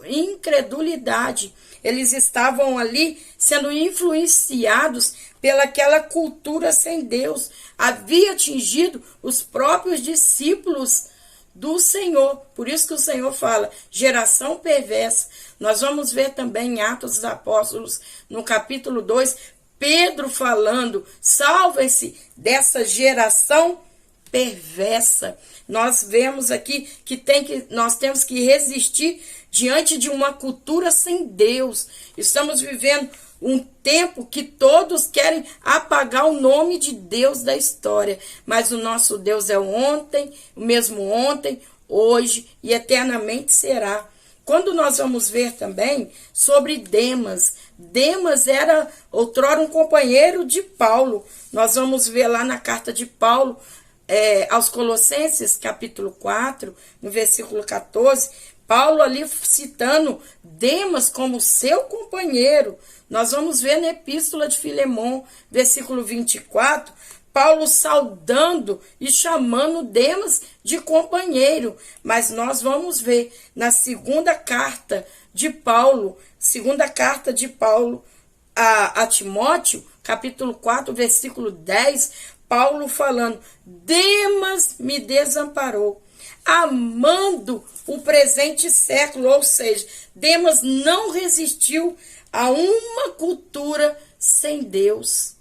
incredulidade. Eles estavam ali sendo influenciados pelaquela cultura sem Deus. Havia atingido os próprios discípulos do Senhor. Por isso que o Senhor fala, geração perversa. Nós vamos ver também em Atos dos Apóstolos, no capítulo 2, Pedro falando, salve-se dessa geração perversa. Nós vemos aqui que nós temos que resistir diante de uma cultura sem Deus. Estamos vivendo um tempo que todos querem apagar o nome de Deus da história, mas o nosso Deus é o mesmo ontem, hoje e eternamente será. Quando nós vamos ver também sobre Demas, Demas era outrora um companheiro de Paulo. Nós vamos ver lá na carta de Paulo aos Colossenses, capítulo 4, no versículo 14, Paulo ali citando Demas como seu companheiro. Nós vamos ver na epístola de Filemon, versículo 24, Paulo saudando e chamando Demas de companheiro. Mas nós vamos ver na segunda carta de Paulo a Timóteo, capítulo 4, versículo 10, Paulo falando, Demas me desamparou, amando o presente século, ou seja, Demas não resistiu a uma cultura sem Deus.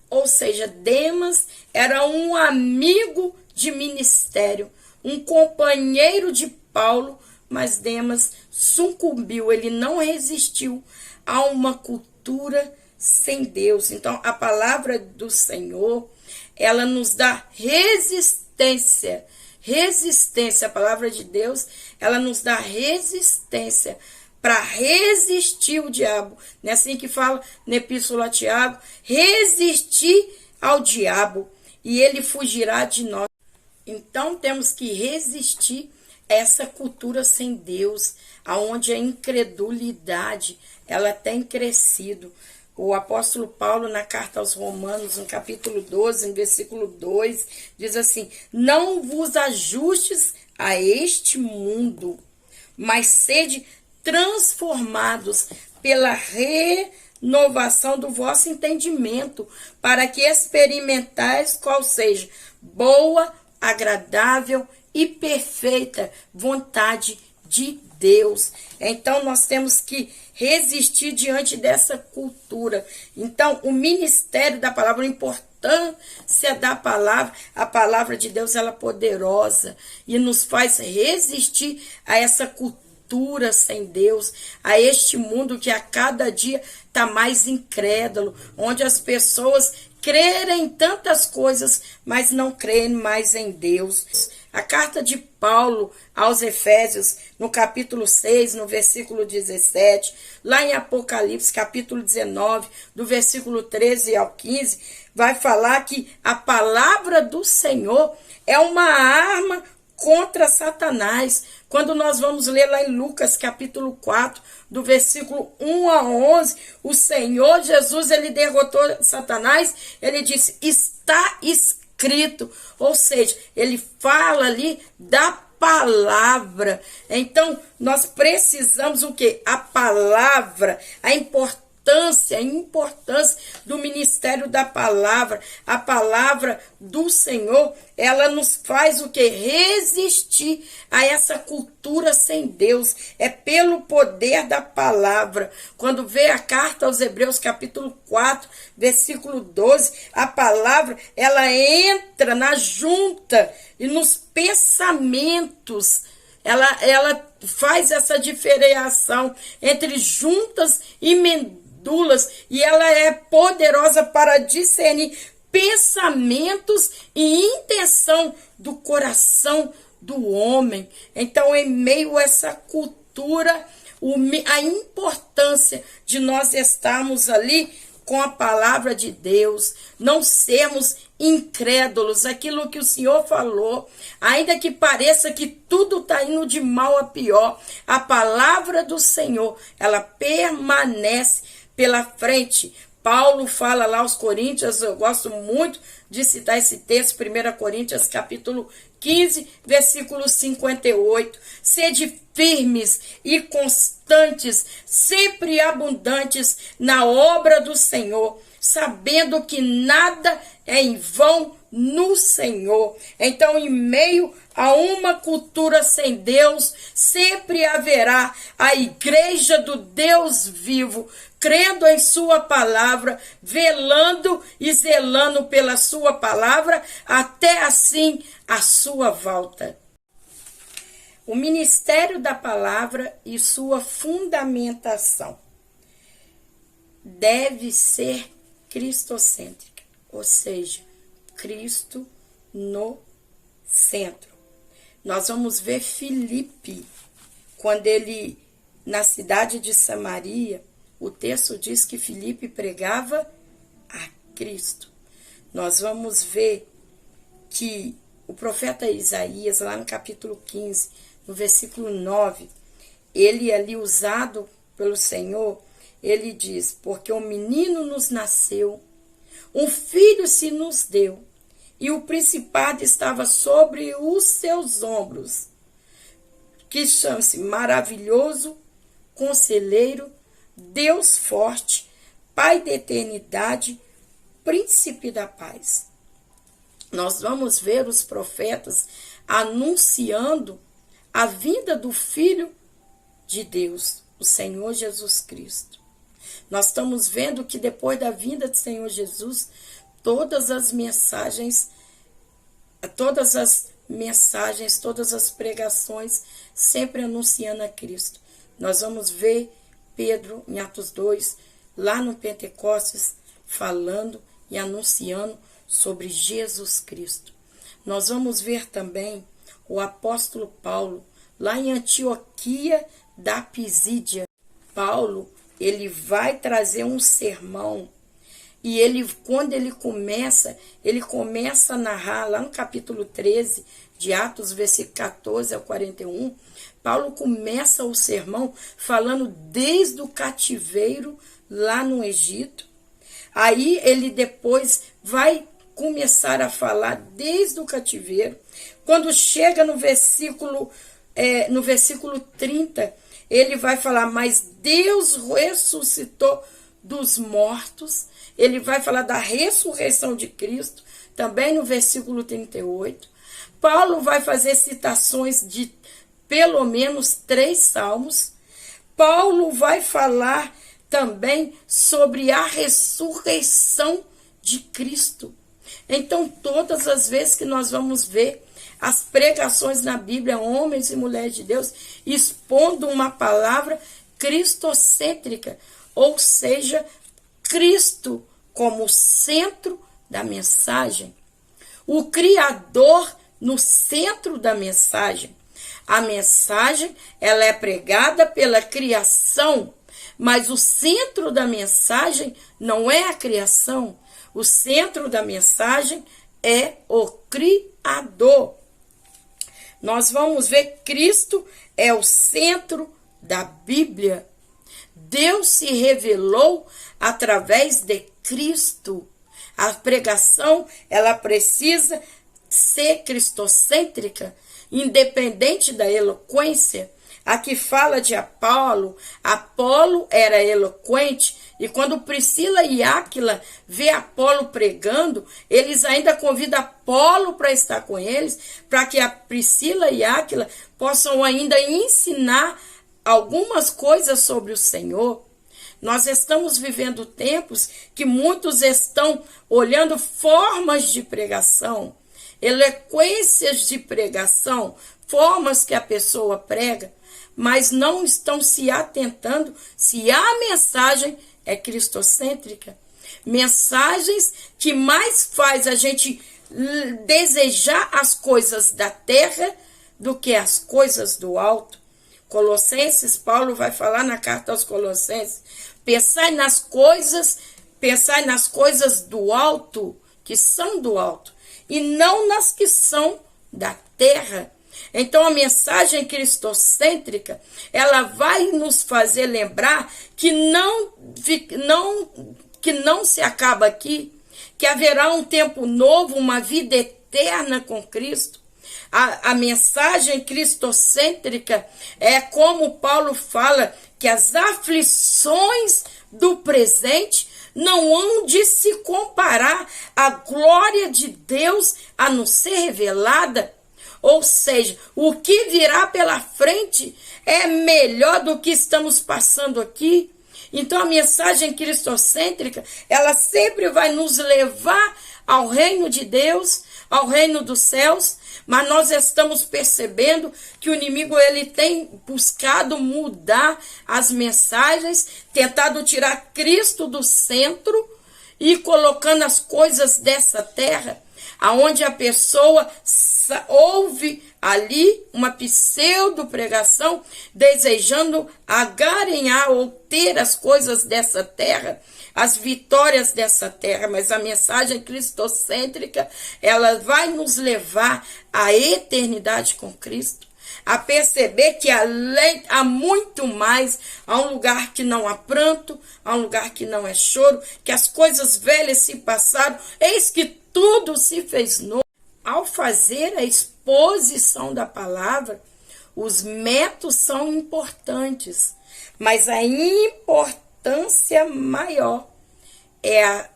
Ou seja, Demas era um amigo de ministério, um companheiro de Paulo, mas Demas sucumbiu, ele não resistiu a uma cultura sem Deus. Então, a palavra do Senhor, ela nos dá resistência, a palavra de Deus, ela nos dá resistência para resistir o diabo. Não é assim que fala na Epístola a Tiago? Resistir ao diabo e ele fugirá de nós. Então temos que resistir a essa cultura sem Deus, aonde a incredulidade ela tem crescido. O apóstolo Paulo, na carta aos Romanos, no capítulo 12, no versículo 2, diz assim, não vos ajustes a este mundo, mas sede transformados pela renovação do vosso entendimento, para que experimentais qual seja boa, agradável e perfeita vontade de Deus. Então nós temos que resistir diante dessa cultura. Então o ministério da palavra, a importância da palavra, a palavra de Deus, ela é poderosa e nos faz resistir a essa cultura sem Deus, a este mundo que a cada dia está mais incrédulo, onde as pessoas crerem em tantas coisas, mas não creem mais em Deus. A carta de Paulo aos Efésios, no capítulo 6, no versículo 17, lá em Apocalipse, capítulo 19, do versículo 13 ao 15, vai falar que a palavra do Senhor é uma arma contra Satanás. Quando nós vamos ler lá em Lucas, capítulo 4, do versículo 1 a 11, o Senhor Jesus, ele derrotou Satanás, ele disse, está escrito, ou seja, ele fala ali da palavra. Então, nós precisamos o quê? A palavra, a importância do ministério da palavra, a palavra do Senhor, ela nos faz o que? Resistir a essa cultura sem Deus. É pelo poder da palavra. Quando vê a carta aos Hebreus, capítulo 4, versículo 12, a palavra, ela entra na junta e nos pensamentos. Ela faz essa diferenciação entre juntas e medulas, e ela é poderosa para discernir pensamentos e intenção do coração do homem. Então, em meio a essa cultura, a importância de nós estarmos ali com a palavra de Deus, não sermos incrédulos, aquilo que o Senhor falou, ainda que pareça que tudo está indo de mal a pior, a palavra do Senhor, ela permanece pela frente. Paulo fala lá aos Coríntios, eu gosto muito de citar esse texto, 1 Coríntios capítulo 15, versículo 58. Sede firmes e constantes, sempre abundantes na obra do Senhor, sabendo que nada é em vão no Senhor. Então, em meio a uma cultura sem Deus, sempre haverá a igreja do Deus vivo, crendo em sua palavra, velando e zelando pela sua palavra, até assim a sua volta. O ministério da palavra e sua fundamentação deve ser cristocêntrica, ou seja, Cristo no centro. Nós vamos ver Filipe, quando ele, na cidade de Samaria, o texto diz que Filipe pregava a Cristo. Nós vamos ver que o profeta Isaías, lá no capítulo 15, no versículo 9, ele ali usado pelo Senhor, ele diz, porque um menino nos nasceu, um filho se nos deu, e o principado estava sobre os seus ombros, que chama-se Maravilhoso, Conselheiro, Deus Forte, Pai da Eternidade, Príncipe da Paz. Nós vamos ver os profetas anunciando a vinda do Filho de Deus, o Senhor Jesus Cristo. Nós estamos vendo que depois da vinda do Senhor Jesus, todas as mensagens, todas as pregações, sempre anunciando a Cristo. Nós vamos ver Pedro, em Atos 2, lá no Pentecostes, falando e anunciando sobre Jesus Cristo. Nós vamos ver também o apóstolo Paulo, lá em Antioquia da Pisídia. Paulo, ele vai trazer um sermão, e quando ele começa a narrar, lá no capítulo 13 de Atos, versículo 14 ao 41, Paulo começa o sermão falando desde o cativeiro lá no Egito. Aí ele depois vai começar a falar desde o cativeiro. Quando chega no versículo 30, ele vai falar, mas Deus ressuscitou dos mortos. Ele vai falar da ressurreição de Cristo, também no versículo 38. Paulo vai fazer citações de pelo menos 3 salmos. Paulo vai falar também sobre a ressurreição de Cristo. Então, todas as vezes que nós vamos ver as pregações na Bíblia, homens e mulheres de Deus expondo uma palavra cristocêntrica, ou seja, Cristo como centro da mensagem, o Criador no centro da mensagem. A mensagem, ela é pregada pela criação, mas o centro da mensagem não é a criação. O centro da mensagem é o Criador. Nós vamos ver Cristo é o centro da Bíblia. Deus se revelou através de Cristo. A pregação, ela precisa ser cristocêntrica, independente da eloquência. Aqui fala de Apolo. Apolo era eloquente, e quando Priscila e Áquila vê Apolo pregando, eles ainda convidam Apolo para estar com eles, para que a Priscila e Áquila possam ainda ensinar algumas coisas sobre o Senhor. Nós estamos vivendo tempos que muitos estão olhando formas de pregação, eloquências de pregação, formas que a pessoa prega, mas não estão se atentando se a mensagem é cristocêntrica. Mensagens que mais faz a gente desejar as coisas da terra do que as coisas do alto. Colossenses, Paulo vai falar na carta aos Colossenses, pensai nas coisas do alto, que são do alto, e não nas que são da terra. Então a mensagem cristocêntrica, ela vai nos fazer lembrar que não se acaba aqui, que haverá um tempo novo, uma vida eterna com Cristo. A mensagem cristocêntrica é como Paulo fala, que as aflições do presente não hão de se comparar à glória de Deus a nos ser revelada. Ou seja, o que virá pela frente é melhor do que estamos passando aqui. Então a mensagem cristocêntrica, ela sempre vai nos levar ao reino de Deus, ao reino dos céus, mas nós estamos percebendo que o inimigo ele tem buscado mudar as mensagens, tentado tirar Cristo do centro e colocando as coisas dessa terra, aonde a pessoa ouve ali uma pseudo-pregação, desejando agaranhar ou ter as coisas dessa terra, as vitórias dessa terra, mas a mensagem cristocêntrica, ela vai nos levar à eternidade com Cristo, a perceber que há muito mais, há um lugar que não há pranto, há um lugar que não é choro, que as coisas velhas se passaram, eis que tudo se fez novo. Ao fazer a exposição da palavra, os métodos são importantes, mas a importância maior é a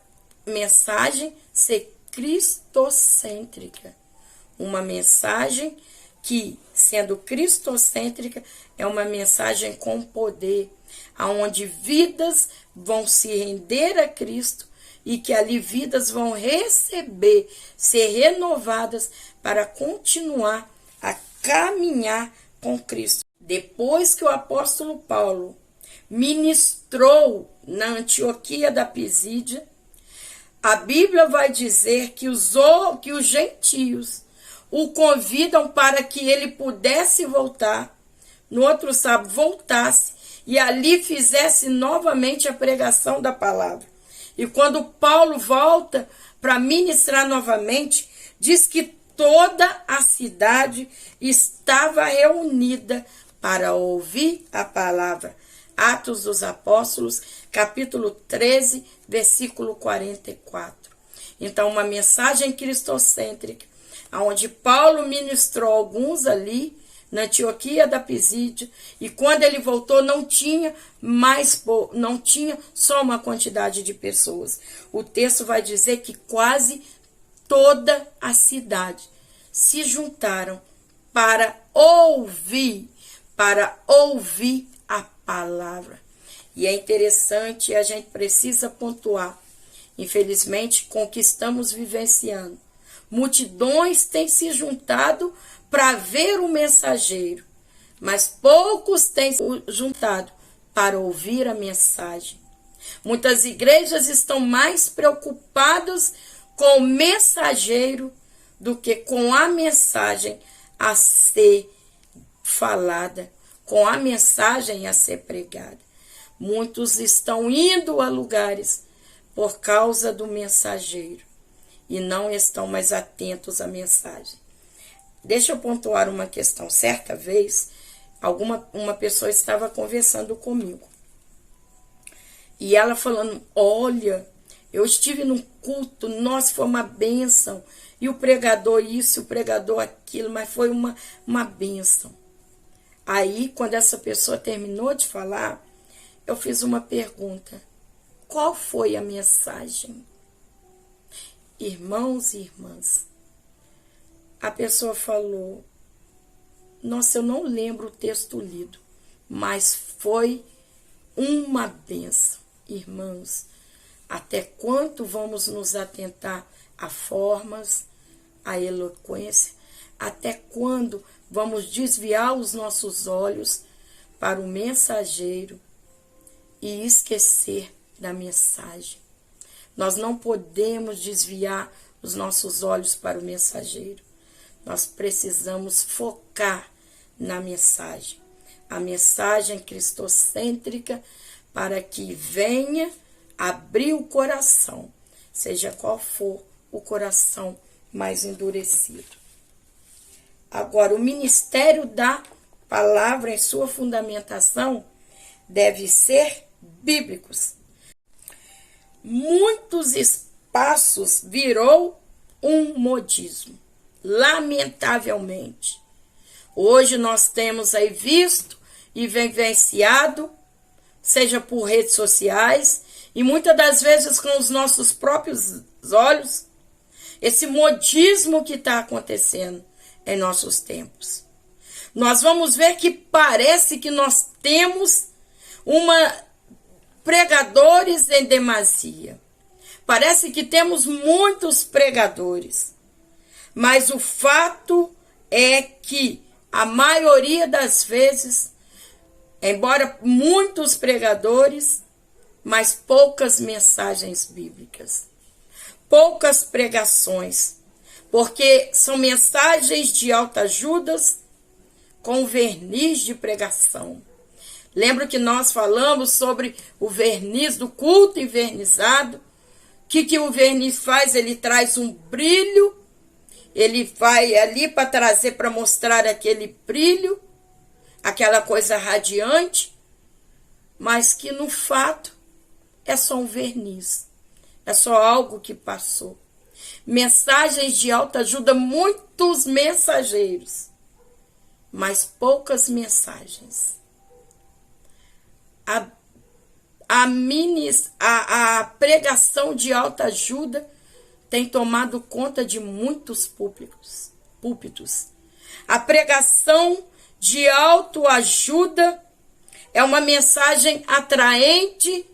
mensagem ser cristocêntrica. Uma mensagem que, sendo cristocêntrica, é uma mensagem com poder, aonde vidas vão se render a Cristo e que ali vidas vão receber, ser renovadas para continuar a caminhar com Cristo. Depois que o apóstolo Paulo ministrou na Antioquia da Pisídia, a Bíblia vai dizer que os gentios o convidam para que ele pudesse voltar, no outro sábado voltasse e ali fizesse novamente a pregação da palavra. E quando Paulo volta para ministrar novamente, diz que toda a cidade estava reunida para ouvir a palavra. Atos dos Apóstolos, capítulo 13, versículo 44. Então, uma mensagem cristocêntrica, onde Paulo ministrou alguns ali, na Antioquia da Pisídia, e quando ele voltou não tinha só uma quantidade de pessoas. O texto vai dizer que quase toda a cidade se juntaram para ouvir a palavra. E é interessante, a gente precisa pontuar, infelizmente, com o que estamos vivenciando. Multidões têm se juntado para ver o mensageiro, mas poucos têm se juntado para ouvir a mensagem. Muitas igrejas estão mais preocupadas com o mensageiro do que com a mensagem a ser falada, com a mensagem a ser pregada. Muitos estão indo a lugares por causa do mensageiro e não estão mais atentos à mensagem. Deixa eu pontuar uma questão. Certa vez, uma pessoa estava conversando comigo. E ela falando, olha, eu estive num culto, nossa, foi uma bênção. E o pregador isso, o pregador aquilo, mas foi uma bênção. Aí, quando essa pessoa terminou de falar, eu fiz uma pergunta. Qual foi a mensagem? Irmãos e irmãs, a pessoa falou, nossa, eu não lembro o texto lido, mas foi uma bênção. Irmãos, até quanto vamos nos atentar a formas, a eloquência? Até quando vamos desviar os nossos olhos para o mensageiro e esquecer da mensagem? Nós não podemos desviar os nossos olhos para o mensageiro. Nós precisamos focar na mensagem. A mensagem cristocêntrica para que venha abrir o coração, seja qual for o coração mais endurecido. Agora, o ministério da palavra em sua fundamentação deve ser bíblicos. Muitos espaços virou um modismo, lamentavelmente. Hoje nós temos aí visto e vivenciado, seja por redes sociais, e muitas das vezes com os nossos próprios olhos, esse modismo que está acontecendo em nossos tempos. Nós vamos ver que parece que nós temos pregadores em demasia. Parece que temos muitos pregadores. Mas o fato é que a maioria das vezes, embora muitos pregadores, mas poucas mensagens bíblicas. Poucas pregações. Porque são mensagens de autoajudas com verniz de pregação. Lembra que nós falamos sobre o verniz do culto envernizado? O que o verniz faz? Ele traz um brilho, ele vai ali para trazer, para mostrar aquele brilho, aquela coisa radiante, mas que no fato é só um verniz, é só algo que passou. Mensagens de autoajuda, muitos mensageiros, mas poucas mensagens. A pregação de autoajuda tem tomado conta de muitos púlpitos. A pregação de autoajuda é uma mensagem atraente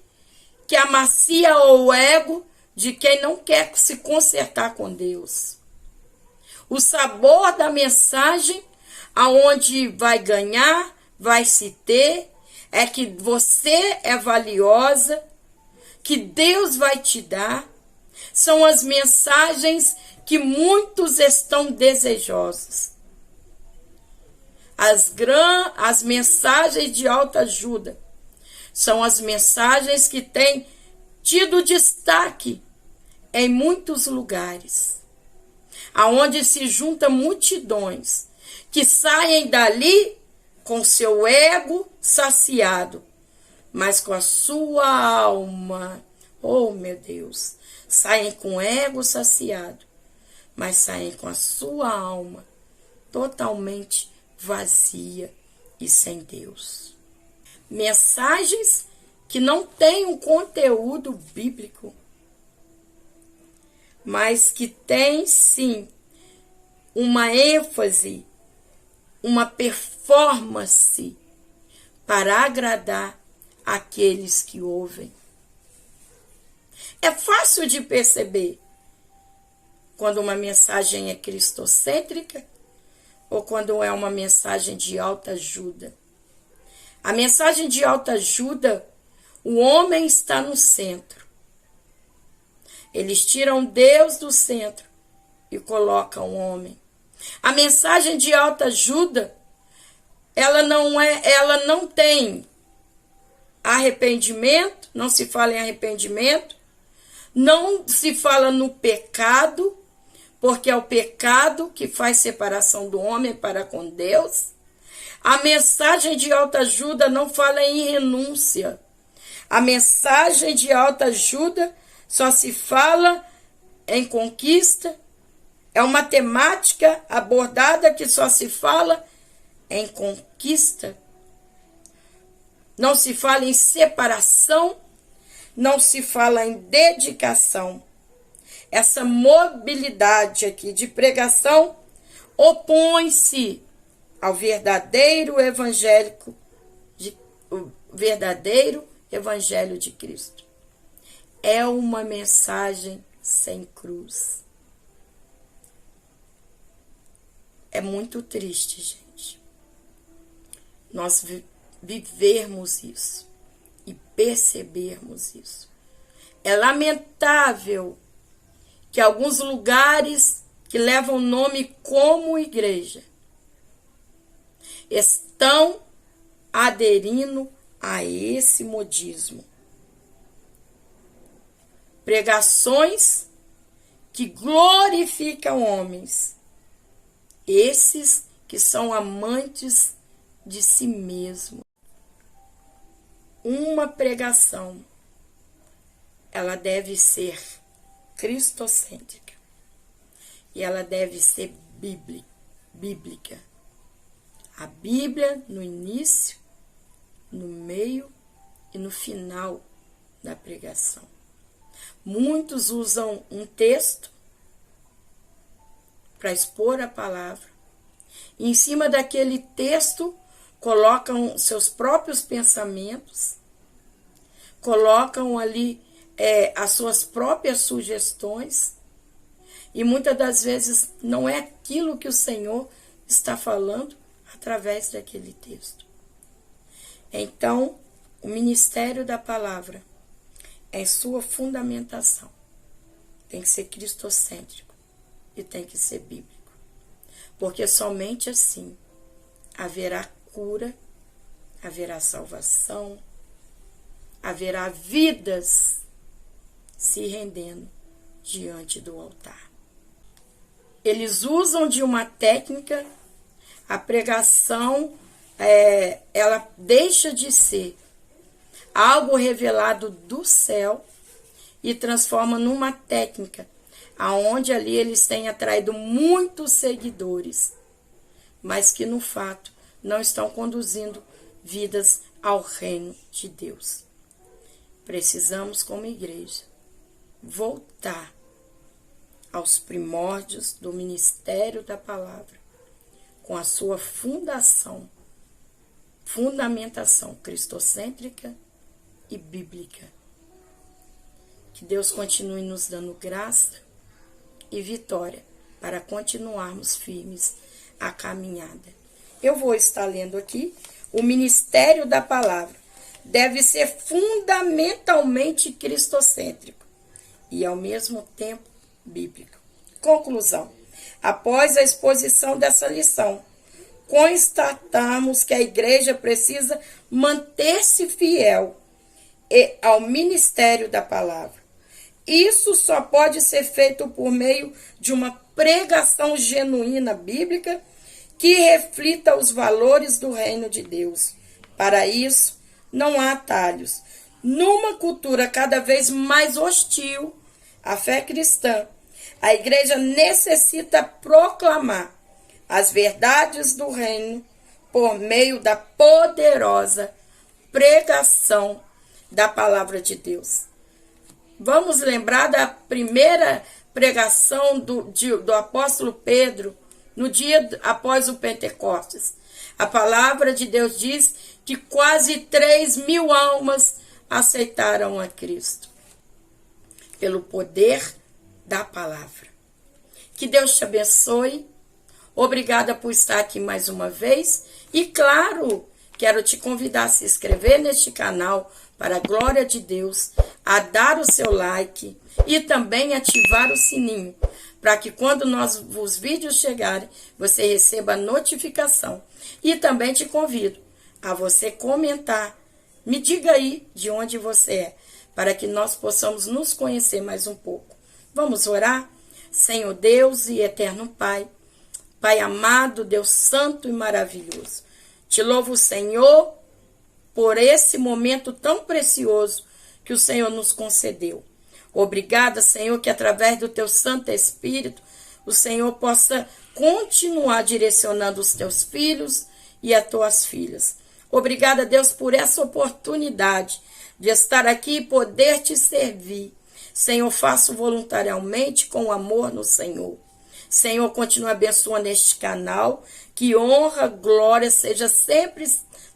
que amacia o ego de quem não quer se consertar com Deus. O sabor da mensagem, aonde vai ganhar, vai se ter, é que você é valiosa, que Deus vai te dar. São as mensagens que muitos estão desejosos. As mensagens de autoajuda são as mensagens que têm tido destaque em muitos lugares, aonde se juntam multidões que saem dali com seu ego saciado, mas com a sua alma, oh meu Deus, saem com o ego saciado, mas saem com a sua alma totalmente vazia e sem Deus. Mensagens que não têm um conteúdo bíblico, mas que têm sim uma ênfase, uma performance para agradar aqueles que ouvem. É fácil de perceber quando uma mensagem é cristocêntrica ou quando é uma mensagem de autoajuda. A mensagem de autoajuda, o homem está no centro. Eles tiram Deus do centro e colocam o homem. A mensagem de autoajuda, ela não tem arrependimento, não se fala em arrependimento, não se fala no pecado, porque é o pecado que faz separação do homem para com Deus. A mensagem de autoajuda não fala em renúncia. A mensagem de autoajuda só se fala em conquista. É uma temática abordada que só se fala em conquista. Não se fala em separação, não se fala em dedicação. Essa mobilidade aqui de pregação opõe-se ao verdadeiro evangelho de Cristo. É uma mensagem sem cruz. É muito triste, gente, nós vivermos isso e percebermos isso. É lamentável que alguns lugares que levam nome como igreja estão aderindo a esse modismo. Pregações que glorificam homens, esses que são amantes de si mesmo. Uma pregação, ela deve ser cristocêntrica e ela deve ser bíblica. A Bíblia no início, no meio e no final da pregação. Muitos usam um texto para expor a palavra. E em cima daquele texto, colocam seus próprios pensamentos, colocam ali as suas próprias sugestões. E muitas das vezes não é aquilo que o Senhor está falando através daquele texto. Então, o ministério da palavra, em sua fundamentação, tem que ser cristocêntrico e tem que ser bíblico. Porque somente assim haverá cura, haverá salvação, haverá vidas se rendendo diante do altar. Eles usam de uma técnica, a pregação, ela deixa de ser algo revelado do céu e transforma numa técnica, aonde ali eles têm atraído muitos seguidores, mas que no fato não estão conduzindo vidas ao reino de Deus. Precisamos, como igreja, voltar aos primórdios do ministério da palavra, com a sua fundamentação cristocêntrica e bíblica. Que Deus continue nos dando graça e vitória para continuarmos firmes a caminhada. Eu vou estar lendo aqui: o ministério da palavra deve ser fundamentalmente cristocêntrico e ao mesmo tempo bíblico. Conclusão: após a exposição dessa lição, constatamos que a igreja precisa manter-se fiel ao ministério da palavra. Isso só pode ser feito por meio de uma pregação genuína bíblica que reflita os valores do reino de Deus. Para isso, não há atalhos. Numa cultura cada vez mais hostil à fé cristã, a igreja necessita proclamar as verdades do reino por meio da poderosa pregação da palavra de Deus. Vamos lembrar da primeira pregação do apóstolo Pedro no dia após o Pentecostes. A palavra de Deus diz que quase 3.000 almas aceitaram a Cristo pelo poder da palavra. Que Deus te abençoe. Obrigada por estar aqui mais uma vez. E claro, quero te convidar a se inscrever neste canal para a glória de Deus, a dar o seu like e também ativar o sininho, para que quando os vídeos chegarem, você receba a notificação. E também te convido a você comentar. Me diga aí de onde você é, para que nós possamos nos conhecer mais um pouco. Vamos orar? Senhor Deus e eterno Pai, Pai amado, Deus santo e maravilhoso, te louvo, Senhor, por esse momento tão precioso que o Senhor nos concedeu. Obrigada, Senhor, que através do teu Santo Espírito, o Senhor possa continuar direcionando os teus filhos e as tuas filhas. Obrigada, Deus, por essa oportunidade de estar aqui e poder te servir. Senhor, faço voluntariamente com amor no Senhor. Senhor, continue abençoando este canal, que honra, glória seja sempre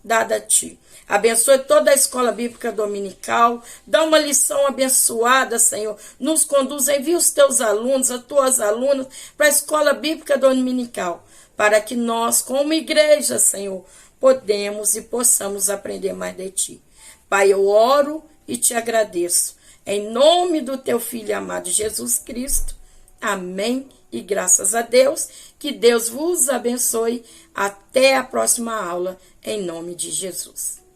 dada a ti. Abençoe toda a escola bíblica dominical, dá uma lição abençoada, Senhor. Nos conduz, envia os teus alunos, as tuas alunas, para a escola bíblica dominical, para que nós, como igreja, Senhor, podemos e possamos aprender mais de ti. Pai, eu oro e te agradeço. Em nome do teu Filho amado Jesus Cristo. Amém. E graças a Deus, que Deus vos abençoe. Até a próxima aula, em nome de Jesus.